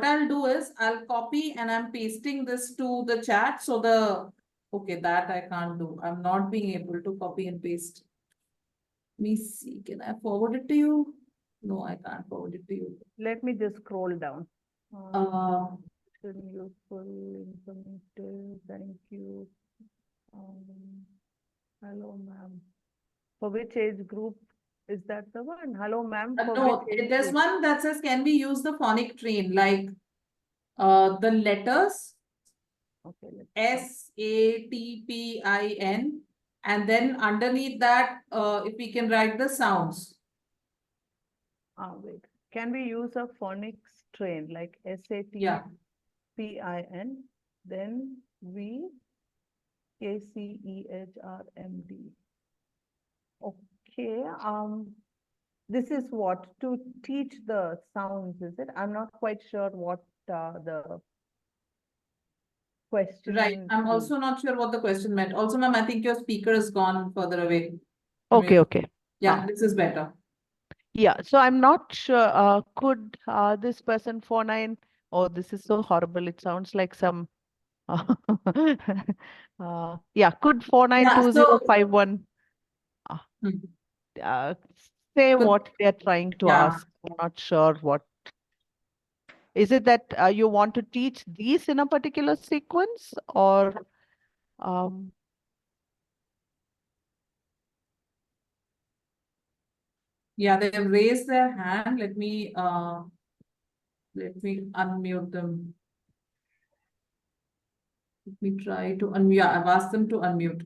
I'll do is I'll copy and I'm pasting this to the chat. So okay, that I can't do. I'm not being able to copy and paste. Let me see, can I forward it to you? No, I can't forward it to you. Let me just scroll down. Uh, Useful, informative, thank you. Hello, ma'am. For which age group is that the one? Hello, ma'am. For no, which age there's group? one that says, can we use the phonic train? Like the letters Okay, let's SATPIN, and then underneath that, if we can write the sounds. wait. Can we use a phonics train like Yeah. SATPIN? Then KCEHRMD. Okay. This is what to teach the sounds, is it? I'm not quite sure what the question. Right. I'm also not sure what the question meant. Also, ma'am, I think your speaker has gone further away. Okay, okay. Yeah, this is better. Yeah, so I'm not sure. Could this person 49? Oh, this is so horrible. It sounds like some. Yeah, could 492051 say what they're trying to ask? I'm not sure what. Is it that you want to teach these in a particular sequence or Yeah, they've raised their hand. Let me unmute them. Let me try to unmute. Yeah, I've asked them to unmute.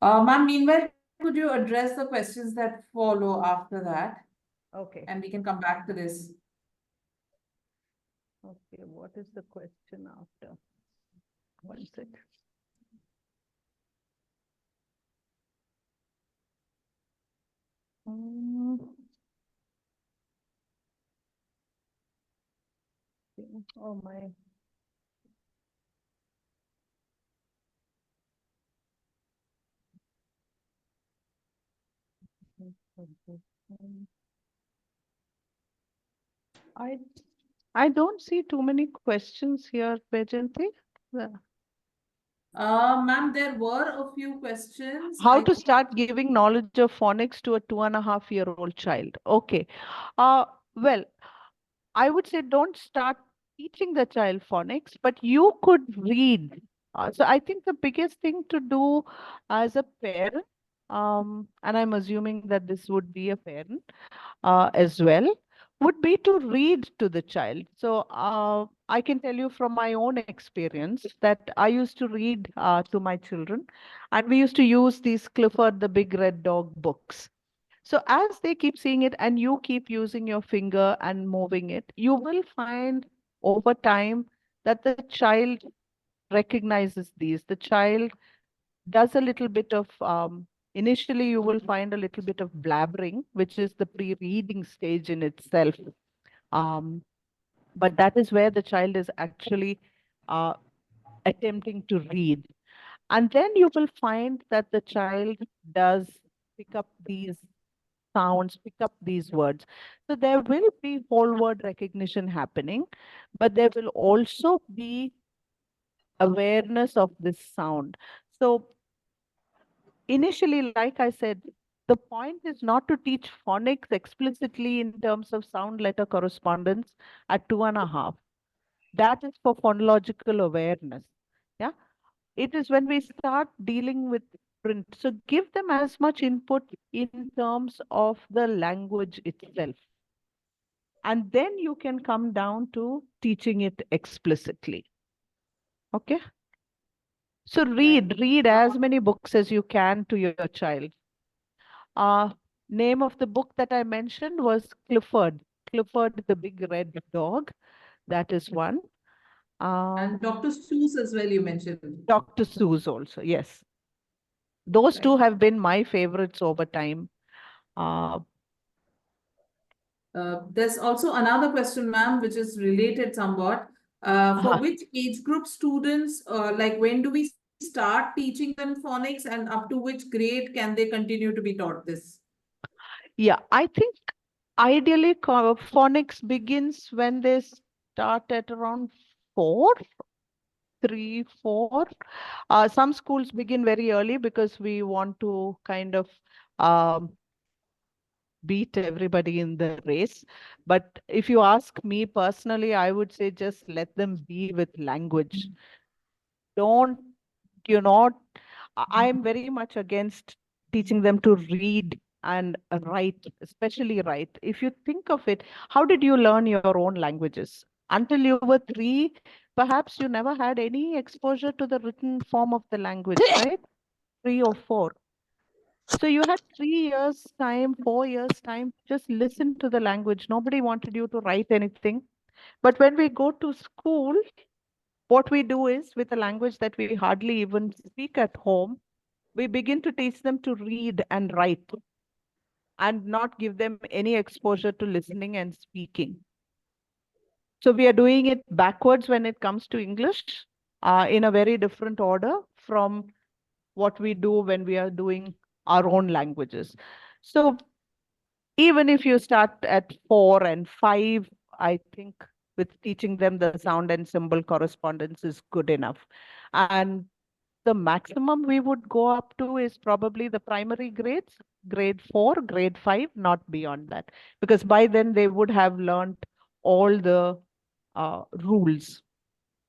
Ma'am, meanwhile, could you address the questions that follow after that? Okay. And we can come back to this. Okay, what is the question after? One sec. Oh my. I don't see too many questions here, Vajanti. Ma'am, there were a few questions. How to start giving knowledge of phonics to a 2.5-year-old child? Okay. Well, I would say don't start teaching the child phonics, but you could read. So I think the biggest thing to do as a parent, and I'm assuming that this would be a parent as well, would be to read to the child. So I can tell you from my own experience that I used to read to my children, and we used to use these Clifford the Big Red Dog books. So as they keep seeing it and you keep using your finger and moving it, you will find over time that the child recognizes these. The child does a little bit of, initially you will find a little bit of blabbering, which is the pre-reading stage in itself. But that is where the child is actually attempting to read. And then you will find that the child does pick up these sounds, pick up these words. So there will be whole word recognition happening, but there will also be awareness of this sound. So initially, like I said, the point is not to teach phonics explicitly in terms of sound letter correspondence at 2.5. That is for phonological awareness. Yeah. It is when we start dealing with print. So give them as much input in terms of the language itself. And then you can come down to teaching it explicitly. Okay. So read as many books as you can to your child. Name of the book that I mentioned was Clifford the Big Red Dog. That is one. And Dr. Seuss as well, you mentioned. Dr. Seuss also, yes. Those two have been my favorites over time. There's also another question, ma'am, which is related somewhat. For which age group students, like when do we start teaching them phonics and up to which grade can they continue to be taught this? Yeah, I think ideally phonics begins when they start at around 4, 3, 4. Some schools begin very early because we want to kind of um, beat everybody in the race. But if you ask me personally, I would say just let them be with language. Don't, you know, I'm very much against teaching them to read and write, especially write. If you think of it, how did you learn your own languages? Until you were 3, perhaps you never had any exposure to the written form of the language, right? 3 or 4. So you had 3 years time, 4 years time, just listen to the language. Nobody wanted you to write anything. But when we go to school, what we do is with a language that we hardly even speak at home, we begin to teach them to read and write and not give them any exposure to listening and speaking. So we are doing it backwards when it comes to English, in a very different order from what we do when we are doing our own languages. So even if you start at 4 and 5, I think with teaching them the sound and symbol correspondence is good enough. And the maximum we would go up to is probably the primary grades, grade 4, grade 5, not beyond that. Because by then they would have learned all the rules.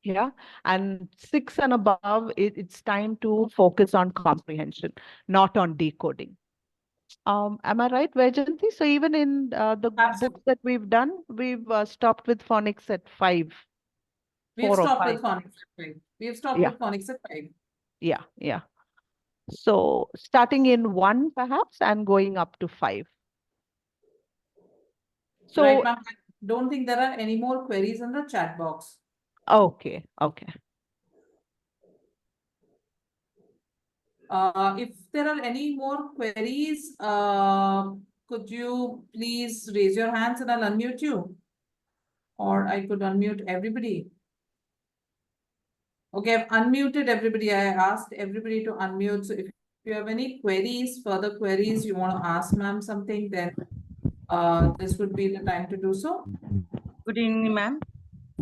Yeah. And 6 and above, it's time to focus on comprehension, not on decoding. Am I right, Vaijayanti? So even in the books that we've done, we've stopped with phonics at 5, We have 4 or stopped 5. with phonics at 5. We have stopped Yeah. with phonics at 5. Yeah, yeah. So starting in 1 perhaps and going up to 5. So right, ma'am. I don't think there are any more queries in the chat box. okay, okay. If there are any more queries, could you please raise your hands and I'll unmute you? Or I could unmute everybody. Okay, I've unmuted everybody. I asked everybody to unmute. So if you have any queries, further queries, you want to ask ma'am something, then this would be the time to do so. Good evening, ma'am.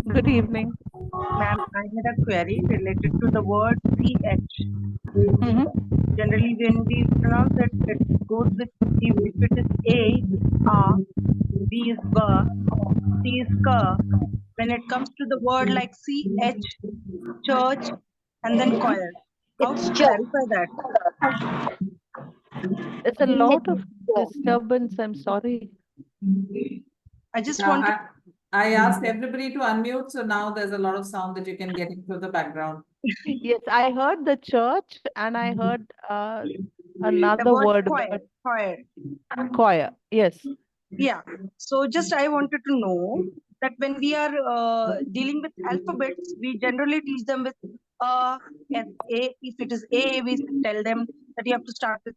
Good evening. Ma'am, I had a query related to the word CH. Generally, when we pronounce it, it goes with, if it is A, A, B is ba, C is ka. When it comes to the word like CH, church, and then choir, how to clarify that? There's a lot of disturbance. I'm sorry. I just want to. I asked everybody to unmute, so now there's a lot of sound that you can get into the background. Yes, I heard the church and I heard another word, choir, but choir. choir. Yes. Yeah. So just I wanted to know that when we are dealing with alphabets, we generally teach them with and A. If it is A, we tell them that you have to start with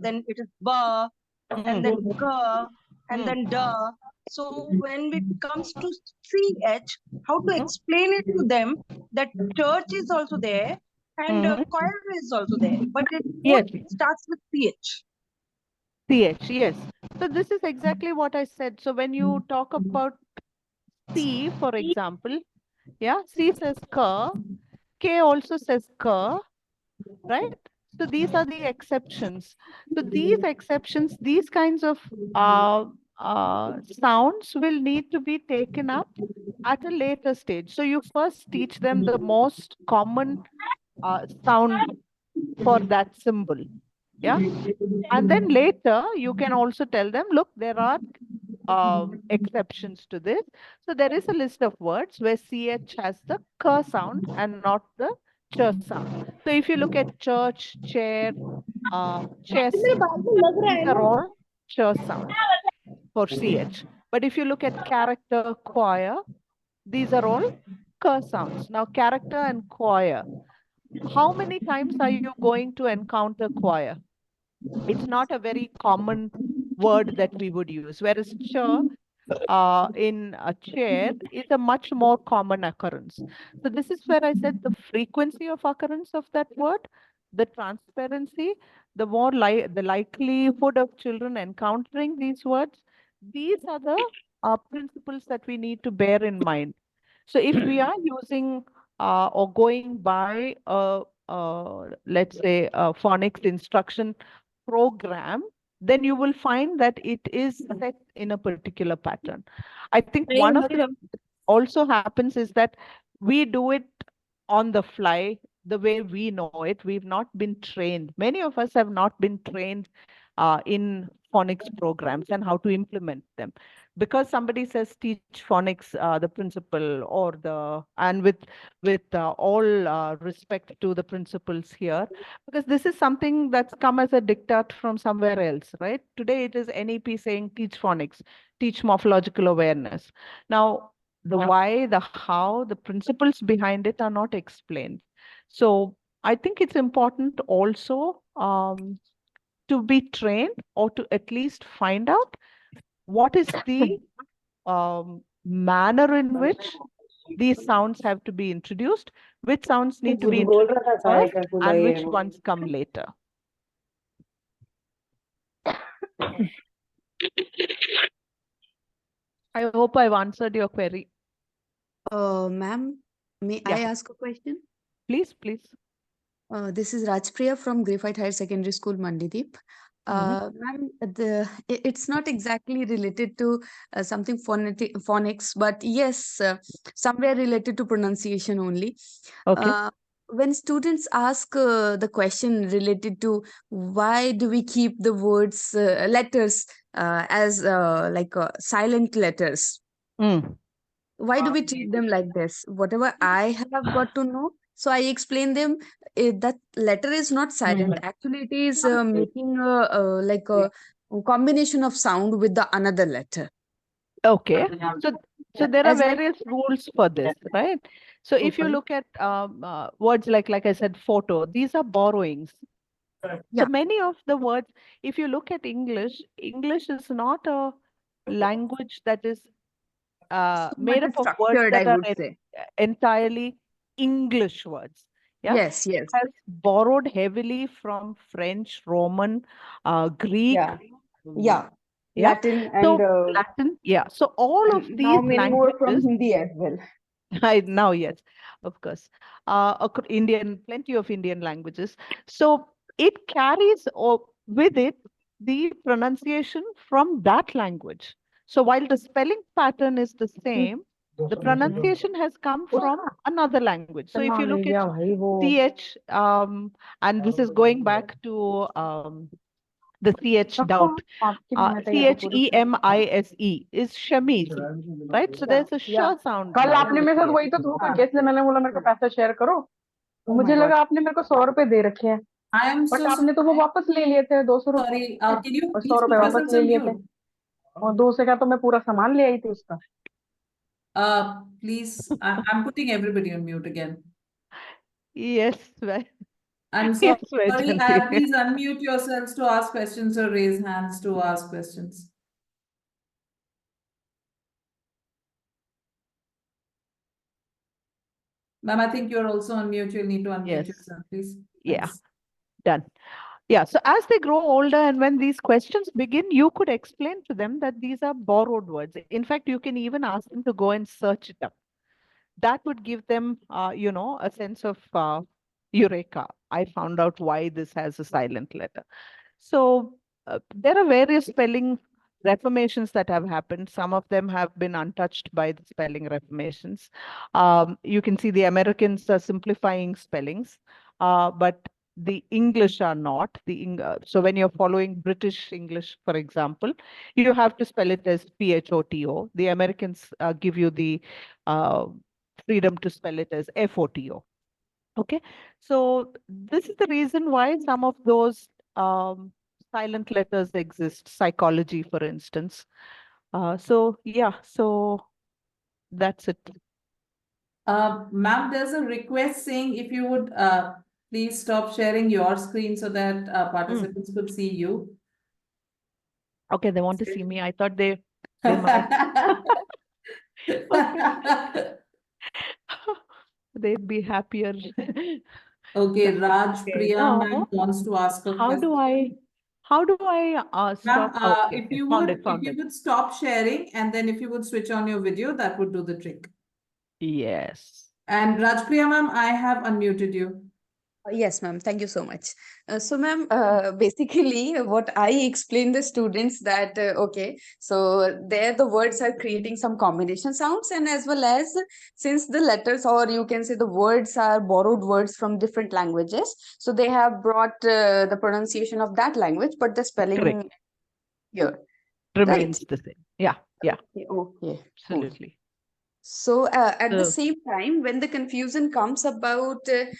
then it is ba, and then ka, and then da. So when it comes to CH, how to explain it to them that church is also there and choir is also there, but it Yes. starts with CH. CH, yes. So this is exactly what I said. So when you talk about C, for example, yeah, C says ka, K also says ka, right? So these are the exceptions. So these exceptions, these kinds of sounds will need to be taken up at a later stage. So you first teach them the most common sound for that symbol. Yeah. And then later you can also tell them, look, there are exceptions to this. So there is a list of words where CH has the k sound and not the ch sound. So if you look at church, chair, chest, these are all ch sounds for CH. But if you look at character, choir, these are all k sounds. Now character and choir, how many times are you going to encounter choir? It's not a very common word that we would use. Whereas ch, in a chair is a much more common occurrence. So this is where I said the frequency of occurrence of that word, the transparency, the more the likelihood of children encountering these words. These are the principles that we need to bear in mind. So if we are using or going by let's say a phonics instruction program, then you will find that it is set in a particular pattern. I think one of the things that also happens is that we do it on the fly the way we know it. We've not been trained. Many of us have not been trained in phonics programs and how to implement them. Because somebody says teach phonics, the principal or and with all respect to the principals here, because this is something that's come as a diktat from somewhere else, right? Today it is NEP saying teach phonics, teach morphological awareness. Now, the why, the how, the principles behind it are not explained. So I think it's important also to be trained or to at least find out what is the manner in which these sounds have to be introduced, which sounds need to be introduced first, and which ones come later. I hope I've answered your query. Ma'am, may I Yeah. ask a question? Please, please. This is Rajpriya from Graphite Higher Secondary School, Mandideep. Ma'am, it's not exactly related to something phonics, but yes, somewhere related to pronunciation only. Okay. When students ask the question related to why do we keep the words letters as like silent letters, why do we treat them like this? Whatever I have got to know, so I explain them that letter is not silent. Actually, it is making like a combination of sound with the another letter. Okay. So there are As like various rules for this, right? So if you Okay. look at words like I said, photo, these are borrowings. Yeah. So many of the words, if you look at English, English is not a language that is so made much up of words structured, I that are would say. entirely English words. Yeah. Yes, yes. It has borrowed heavily from French, Roman, Greek. Yeah. Yeah. Yeah. Latin So and Latin, yeah. So all of and these now many more from languages, Hindi as well. now, yes, of course. Plenty of Indian languages. So it carries with it the pronunciation from that language. So while the spelling pattern is the same, the pronunciation has come from another language. So if you look at CH, and this is going back to the CH doubt, CHEMISE is chemise, right? So there's a sh sound. कल now in आपने the मेरे साथ CH. वही तो धोखा किया, इसलिए मैंने बोला मेरे को पैसा शेयर करो। मुझे लगा आपने मेरे को 100 रुपए दे रखे हैं, I am बट so आपने तो वो वापस ले लिए थे 200 रुपए sorry. Can you और 100 please रुपए put वापस yourselves ले on लिए थे, mute? और 200 का तो मैं पूरा सामान ले आई थी उसका। Please, I'm putting everybody on mute again. Yes, well, I'm yes, sorry. Vaijanti. Please unmute yourselves to ask questions or raise hands to ask questions. Ma'am, I think you're also on mute. You'll need to unmute Yes. yourself, please. Yeah, Thanks. done. Yeah, so as they grow older and when these questions begin, you could explain to them that these are borrowed words. In fact, you can even ask them to go and search it up. That would give them, a sense of eureka. I found out why this has a silent letter. So there are various spelling reformations that have happened. Some of them have been untouched by the spelling reformations. You can see the Americans are simplifying spellings, but the English are not. So when you're following British English, for example, you have to spell it as PHOTO. The Americans give you the freedom to spell it as FOTO. Okay, so this is the reason why some of those silent letters exist. Psychology, for instance. So yeah, so that's it. Ma'am, there's a request saying if you would please stop sharing your screen so that participants could see you. Okay, they want to see me. I thought they They might. They'd be happier. Okay, Raj Okay, Priya now, ma'am wants to ask a how do question. I Ma'am, stop? Okay, if okay, you found would, it, found if you it. would stop sharing, and then if you would switch on your video, that would do the trick. Yes. And Rajpriya ma'am, I have unmuted you. Yes, ma'am. Thank you so much. So, ma'am, basically, what I explain the students that okay, so there the words are creating some combination sounds, and as well as since the letters, or you can say the words are borrowed words from different languages, so they have brought the pronunciation of that language, but the spelling Correct. here, Remains right? the same. Yeah, yeah, Okay, cool. absolutely. So, at the So, same time, when the confusion comes about the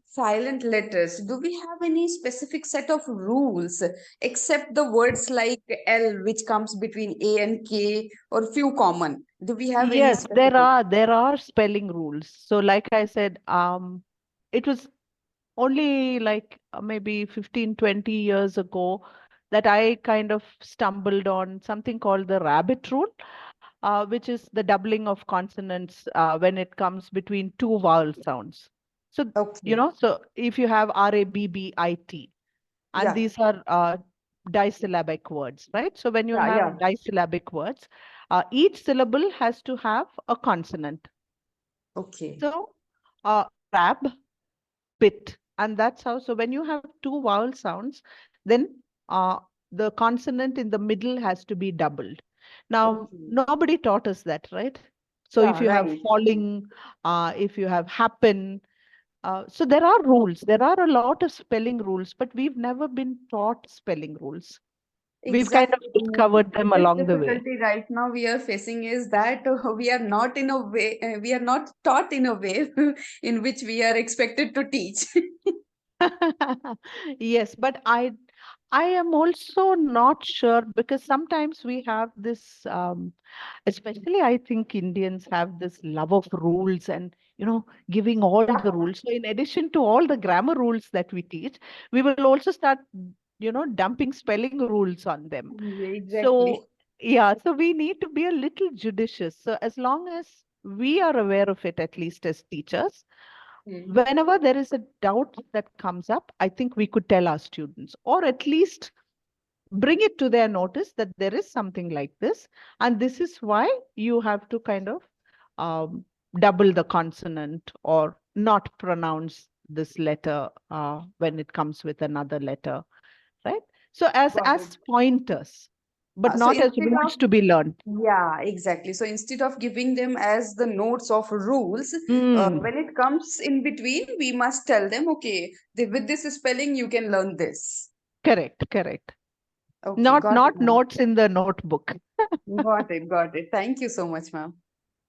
silent letters, do we have any specific set of rules except the words like L, which comes between A and K, or few common? Do we have any yes, specific? there are spelling rules. So, like I said, it was only like maybe 15, 20 years ago that I kind of stumbled on something called the rabbit rule, which is the doubling of consonants when it comes between two vowel sounds. So, Okay. so if you have RABBIT, and Yeah. these are disyllabic words, right? So when you Yeah. have Yeah. disyllabic words, each syllable has to have a consonant. Okay. So, rab, bit, and that's how. So when you have two vowel sounds, then the consonant in the middle has to be doubled. Now, Okay. nobody taught us that, right? So if Yeah. you have Right. falling, if you have happen, so there are rules. There are a lot of spelling rules, but we've never been taught spelling rules. We've kind of Exactly. The discovered them biggest along the way. difficulty right now we are facing is that we are not in a way, we are not taught in a way in which we are expected to teach. Yes, but I am also not sure because sometimes we have this, especially I think Indians have this love of rules and, giving all the rules. So in addition to all the grammar rules that we teach, we will also start, dumping spelling rules on them. Yeah, exactly. So yeah, so we need to be a little judicious. So as long as we are aware of it, at least as teachers, whenever there is a doubt that comes up, I think we could tell our students, or at least bring it to their notice that there is something like this, and this is why you have to kind of double the consonant or not pronounce this letter when it comes with another letter, right? So Got it. as pointers, but So not as instead of, rules to be learned. yeah, exactly. So instead of giving them as the notes of rules, when it comes in between, we must tell them, okay, with this spelling, you can learn this. Correct. Okay, Not got it, ma'am. notes in the notebook. Got it. Thank you so much, ma'am.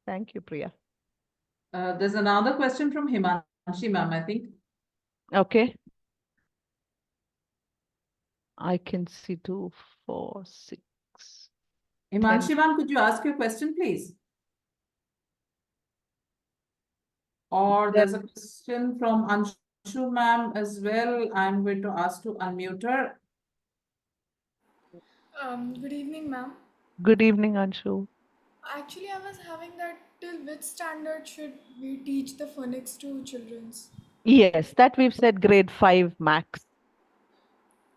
Thank you, Priya. There's another question from Himanshi ma'am, I think. Okay. I can see 2, 4, 6. Himanshi ma'am, could you ask your question, please? Or there's a question from Anshu ma'am as well. I'm going to ask to unmute her. Good evening, ma'am. Good evening, Anshu. Actually, I was having that till which standard should we teach the phonics to children's? Yes, that we've said grade 5 max.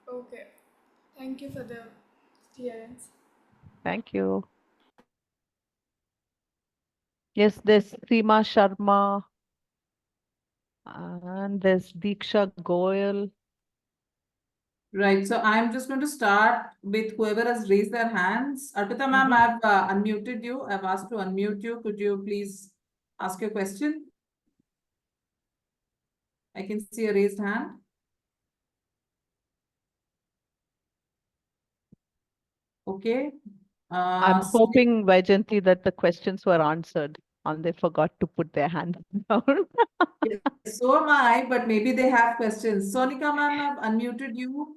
Okay. Thank you for the clearance. Thank you. Yes, there's Seema Sharma and there's Diksha Goyal. Right. So I'm just going to start with whoever has raised their hands. Arpita ma'am, I've unmuted you. I've asked to unmute you. Could you please ask your question? I can see a raised hand. Okay. I'm hoping, Vaijanti, that the questions were answered and they forgot to put their hand down. Yes, so am I, but maybe they have questions. Sonika ma'am, I've unmuted you.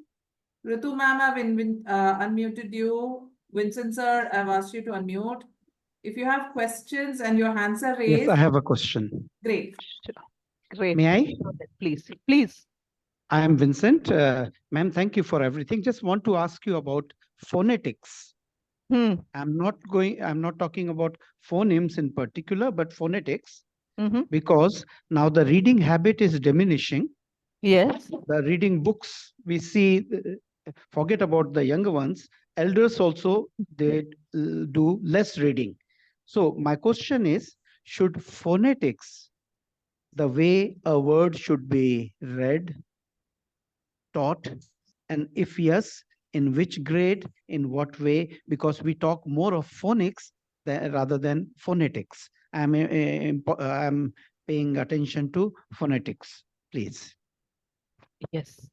Ritu ma'am, I've unmuted you. Vincent sir, I've asked you to unmute. If you have questions and your hands are raised. Yes, I have a question. Great. Great. May I? Please. I am Vincent. Ma'am, thank you for everything. Just want to ask you about phonetics. I'm not talking about phonemes in particular, but phonetics, Mm-hmm. because now the reading habit is diminishing. Yes. The reading books we see, forget about the younger ones, elders also, they do less reading. So my question is, should phonetics, the way a word should be read, taught, and if yes, in which grade, in what way? Because we talk more of phonics rather than phonetics. I'm paying attention to phonetics, please. Yes.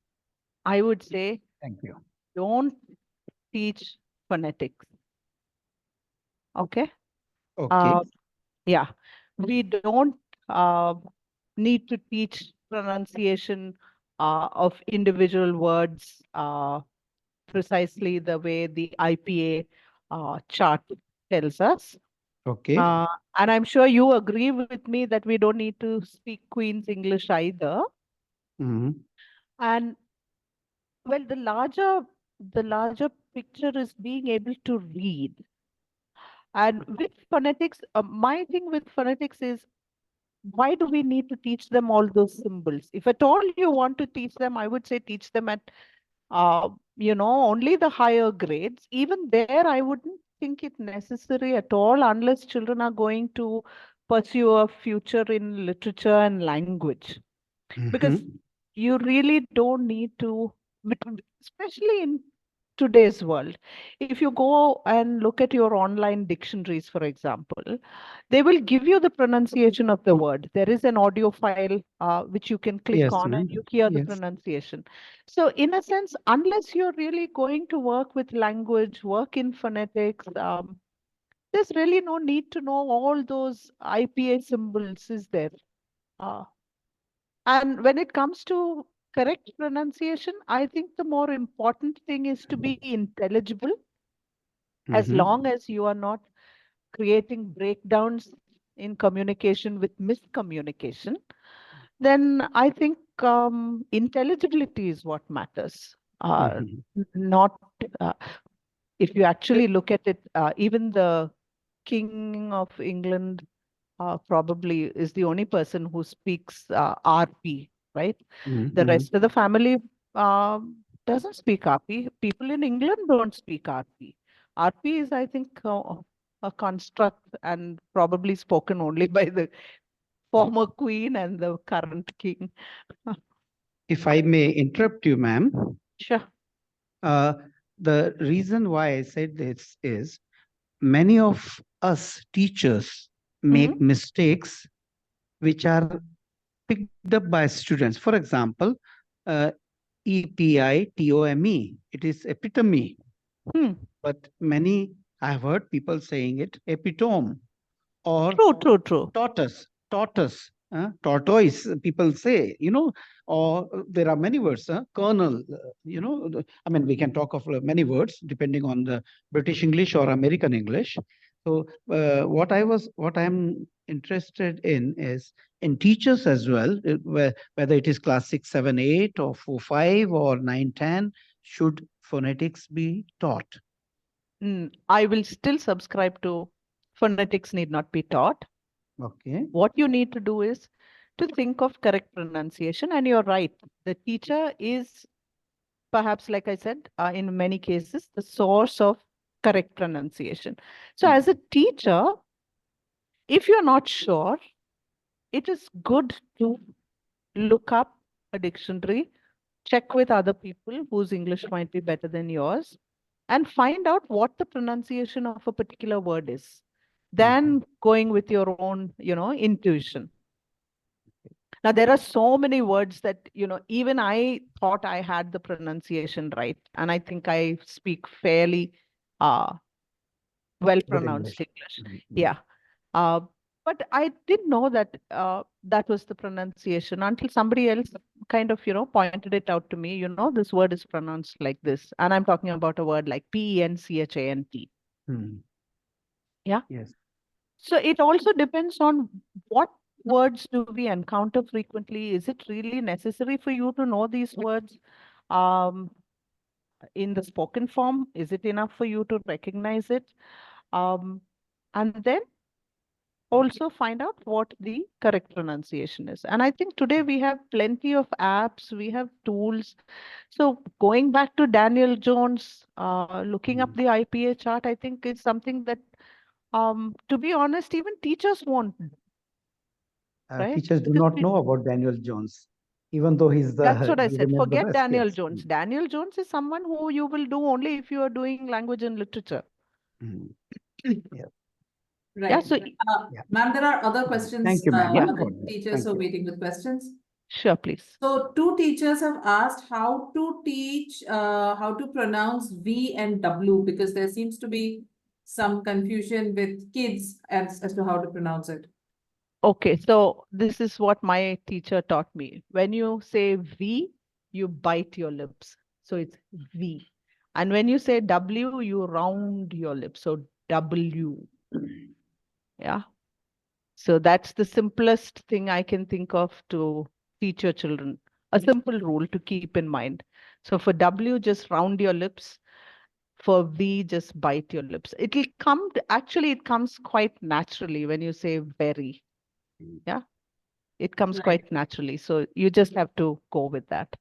I would say Thank you. don't teach phonetics. Okay. Okay. Yeah. We don't uh, need to teach pronunciation of individual words precisely the way the IPA chart tells us. Okay. And I'm sure you agree with me that we don't need to speak Queen's English either. Mhm. And well, the larger picture is being able to read. And with phonetics, my thing with phonetics is, why do we need to teach them all those symbols? If at all you want to teach them, I would say teach them at only the higher grades. Even there, I wouldn't think it necessary at all unless children are going to pursue a future in literature and language. Because you really don't need to, especially in today's world. If you go and look at your online dictionaries, for example, they will give you the pronunciation of the word. There is an audio file which you can click Yes, on and ma'am. you hear the Yes. pronunciation. So, in a sense, unless you're really going to work with language, work in phonetics, there's really no need to know all those IPA symbols, is there? Uh, and when it comes to correct pronunciation, I think the more important thing is to be intelligible. As long as you are not creating breakdowns in communication with miscommunication, then I think intelligibility is what matters. Not uh, if you actually look at it, even the King of England probably is the only person who speaks RP, right? The rest of the family doesn't speak RP. People in England don't speak RP. RP is, I think, a construct and probably spoken only by the former queen and the current king. If I may interrupt you, ma'am. Sure. The reason why I said this is many of us teachers make mistakes which are picked up by students. For example, EPITOME, it is epitome. But many, I've heard people saying it epitome or true. Tortoise, tortoise, people say, or there are many words, kernel, I mean, we can talk of many words depending on the British English or American English. So what I'm interested in is in teachers as well, whether it is class 6, 7, 8 or 4, 5 or 9, 10, should phonetics be taught? I will still subscribe to phonetics need not be taught. Okay. What you need to do is to think of correct pronunciation. And you're right. The teacher is perhaps, like I said, in many cases, the source of correct pronunciation. So as a teacher, if you're not sure, it is good to look up a dictionary, check with other people whose English might be better than yours, and find out what the pronunciation of a particular word is, than going with your own, intuition. Now, there are so many words that, even I thought I had the pronunciation right. And I think I speak fairly well-pronounced English. Yeah. But I didn't know that that was the pronunciation until somebody else kind of, pointed it out to me. This word is pronounced like this. And I'm talking about a word like PENCHANT. Yeah. Yes. So it also depends on what words do we encounter frequently. Is it really necessary for you to know these words? in the spoken form? Is it enough for you to recognize it? And then also find out what the correct pronunciation is. And I think today we have plenty of apps, we have tools. So going back to Daniel Jones, looking up the IPA chart, I think is something that, to be honest, even teachers won't, right? Teachers do Because not know about Daniel Jones, even though he's that's what I he's said. one of the Forget best Daniel kids. Jones. Daniel Jones is someone who you will do only if you are doing language and literature. Yeah. Yeah, Right. so Ma'am, there are other Thank questions. you, ma'am. Other Got that. teachers Thank are you. waiting with questions. sure, please. So two teachers have asked how to teach, how to pronounce V and W, because there seems to be some confusion with kids as to how to pronounce it. Okay, so this is what my teacher taught me. When you say V, you bite your lips. So it's V. And when you say W, you round your lips. So W. Yeah. So that's the simplest thing I can think of to teach your children. A simple rule to keep in mind. So for W, just round your lips. For V, just bite your lips. It'll come, actually, it comes quite naturally when you say very. Yeah. It comes Right. quite naturally. So you just have to go with that.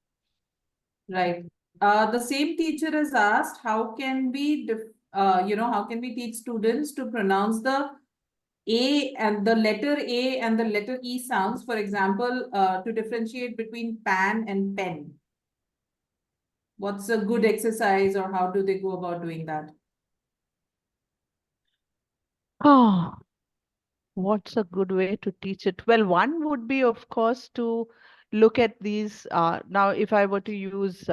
Right. The same teacher has asked, how can we, how can we teach students to pronounce the A and the letter A and the letter E sounds, for example, to differentiate between pan and pen? What's a good exercise, or how do they go about doing that? Oh, what's a good way to teach it? Well, one would be, of course, to look at these. Now, if I were to use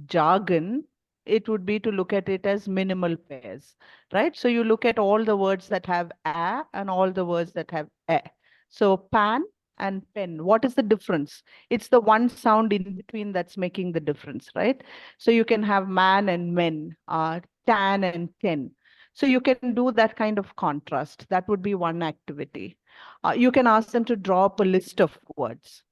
jargon, it would be to look at it as minimal pairs, right? So you look at all the words that have a and all the words that have e. So pan and pen, what is the difference? It's the one sound in between that's making the difference, right? So you can have man and men, tan and ten. So you can do that kind of contrast. That would be one activity. You can ask them to draw up a list of words.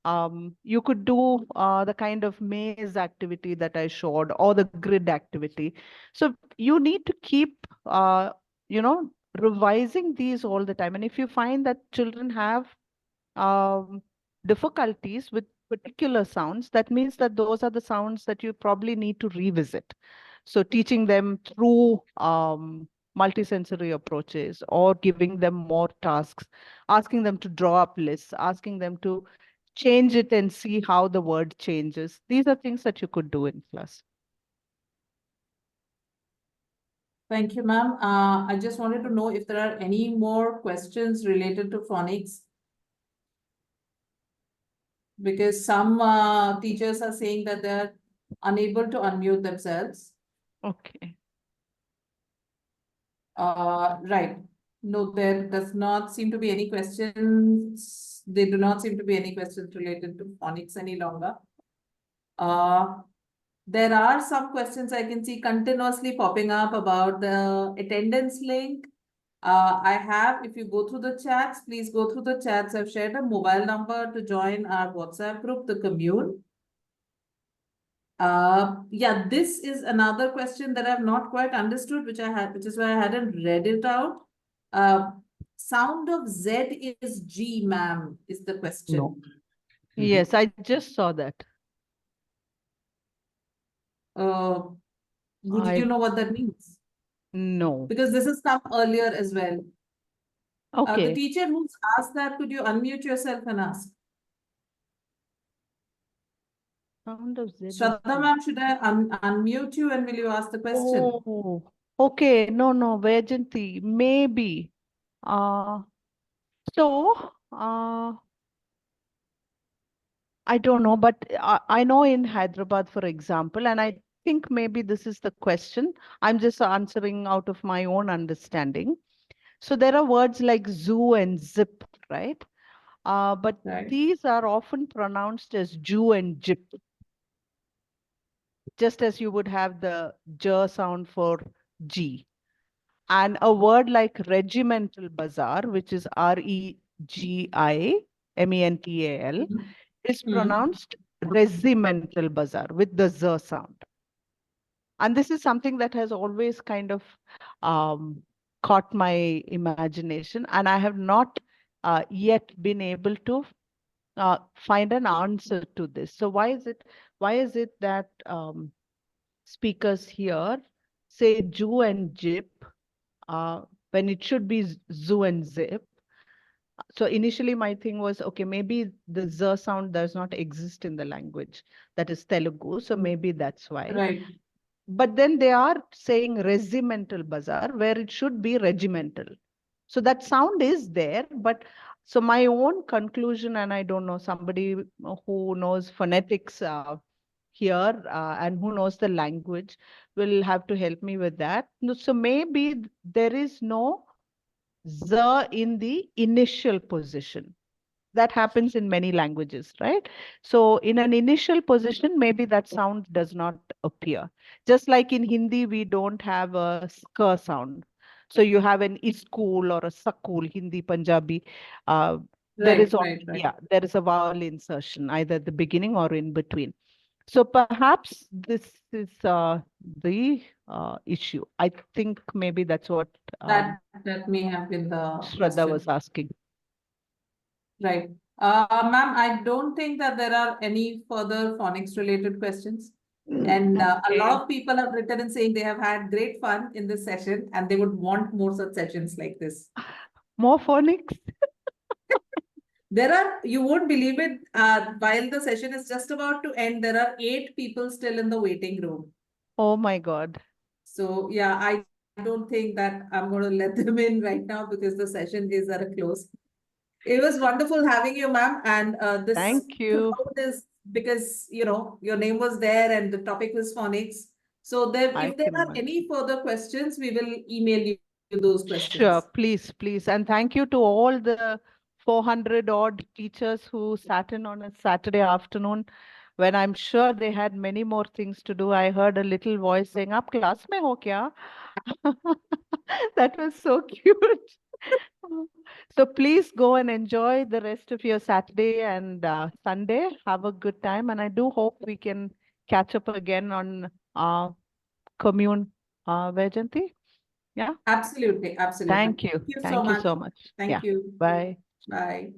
You could do the kind of maze activity that I showed, or the grid activity. So you need to keep, revising these all the time. And if you find that children have difficulties with particular sounds, that means that those are the sounds that you probably need to revisit. So teaching them through multisensory approaches, or giving them more tasks, asking them to draw up lists, asking them to change it and see how the word changes. These are things that you could do in class. Thank you, ma'am. I just wanted to know if there are any more questions related to phonics, because some teachers are saying that they're unable to unmute themselves. Okay. Right. No, there does not seem to be any questions. There do not seem to be any questions related to phonics any longer. There are some questions I can see continuously popping up about the attendance link. I have, if you go through the chats, please go through the chats. I've shared a mobile number to join our WhatsApp group, the Commune. Yeah, this is another question that I've not quite understood, which is why I hadn't read it out. Sound of Z is G, ma'am, is the question. No. Yes, I just saw that. Would you know what that means? No. Because this has come earlier as well. The Okay. teacher who's asked that, could you unmute yourself and ask? Sound of Z. Shraddha ma'am, should I unmute you, and will you ask the question? Oh, okay. No, Vajanti, maybe. Uh, I don't know, but I know in Hyderabad, for example, and I think maybe this is the question. I'm just answering out of my own understanding. So there are words like zoo and zip, right? But these are often pronounced as Jew and jip, just as you would have the j sound for G. And a word like regimental bazaar, which is Regimental, is pronounced regimental bazaar with the z sound. And this is something that has always kind of caught my imagination, and I have not yet been able to find an answer to this. So why is it that speakers here say Jew and Jip when it should be zoo and zip? So initially my thing was, okay, maybe the Z sound does not exist in the language, that is Telugu. So maybe that's why. Right. But then they are saying regimental bazaar where it should be regimental. So that sound is there, but so my own conclusion, and I don't know, somebody who knows phonetics here and who knows the language will have to help me with that. So maybe there is no Z in the initial position. That happens in many languages, right? So in an initial position, maybe that sound does not appear. Just like in Hindi, we don't have a sk sound. So you have an iskul or a sakul, Hindi, Punjabi. There is there is a vowel insertion either at the beginning or in between. So perhaps this is the issue. I think maybe that's what that may have been the Shraddha question. was asking. Right. Ma'am, I don't think that there are any further phonics related questions. And a lot of people have written in saying they have had great fun in this session and they would want more such sessions like this. More phonics? There are, you won't believe it, while the session is just about to end, there are 8 people still in the waiting room. Oh my God. So yeah, I don't think that I'm going to let them in right now because the session is at a close. It was wonderful having you, ma'am. And this Thank you. is because, you know, your name was there and the topic was phonics. So there, if there are any further questions, we will email you those questions. Sure, please, please. And thank you to all the 400 odd teachers who sat in on a Saturday afternoon when I'm sure they had many more things to do. I heard a little voice saying, "Aap class mein ho kya?" That was so cute. So please go and enjoy the rest of your Saturday and Sunday. Have a good time. And I do hope we can catch up again on Commune, Vajanti. Yeah. Absolutely. Absolutely. Thank you. Thank you so Thank you much. so much. Thank Yeah. you. Bye. Bye.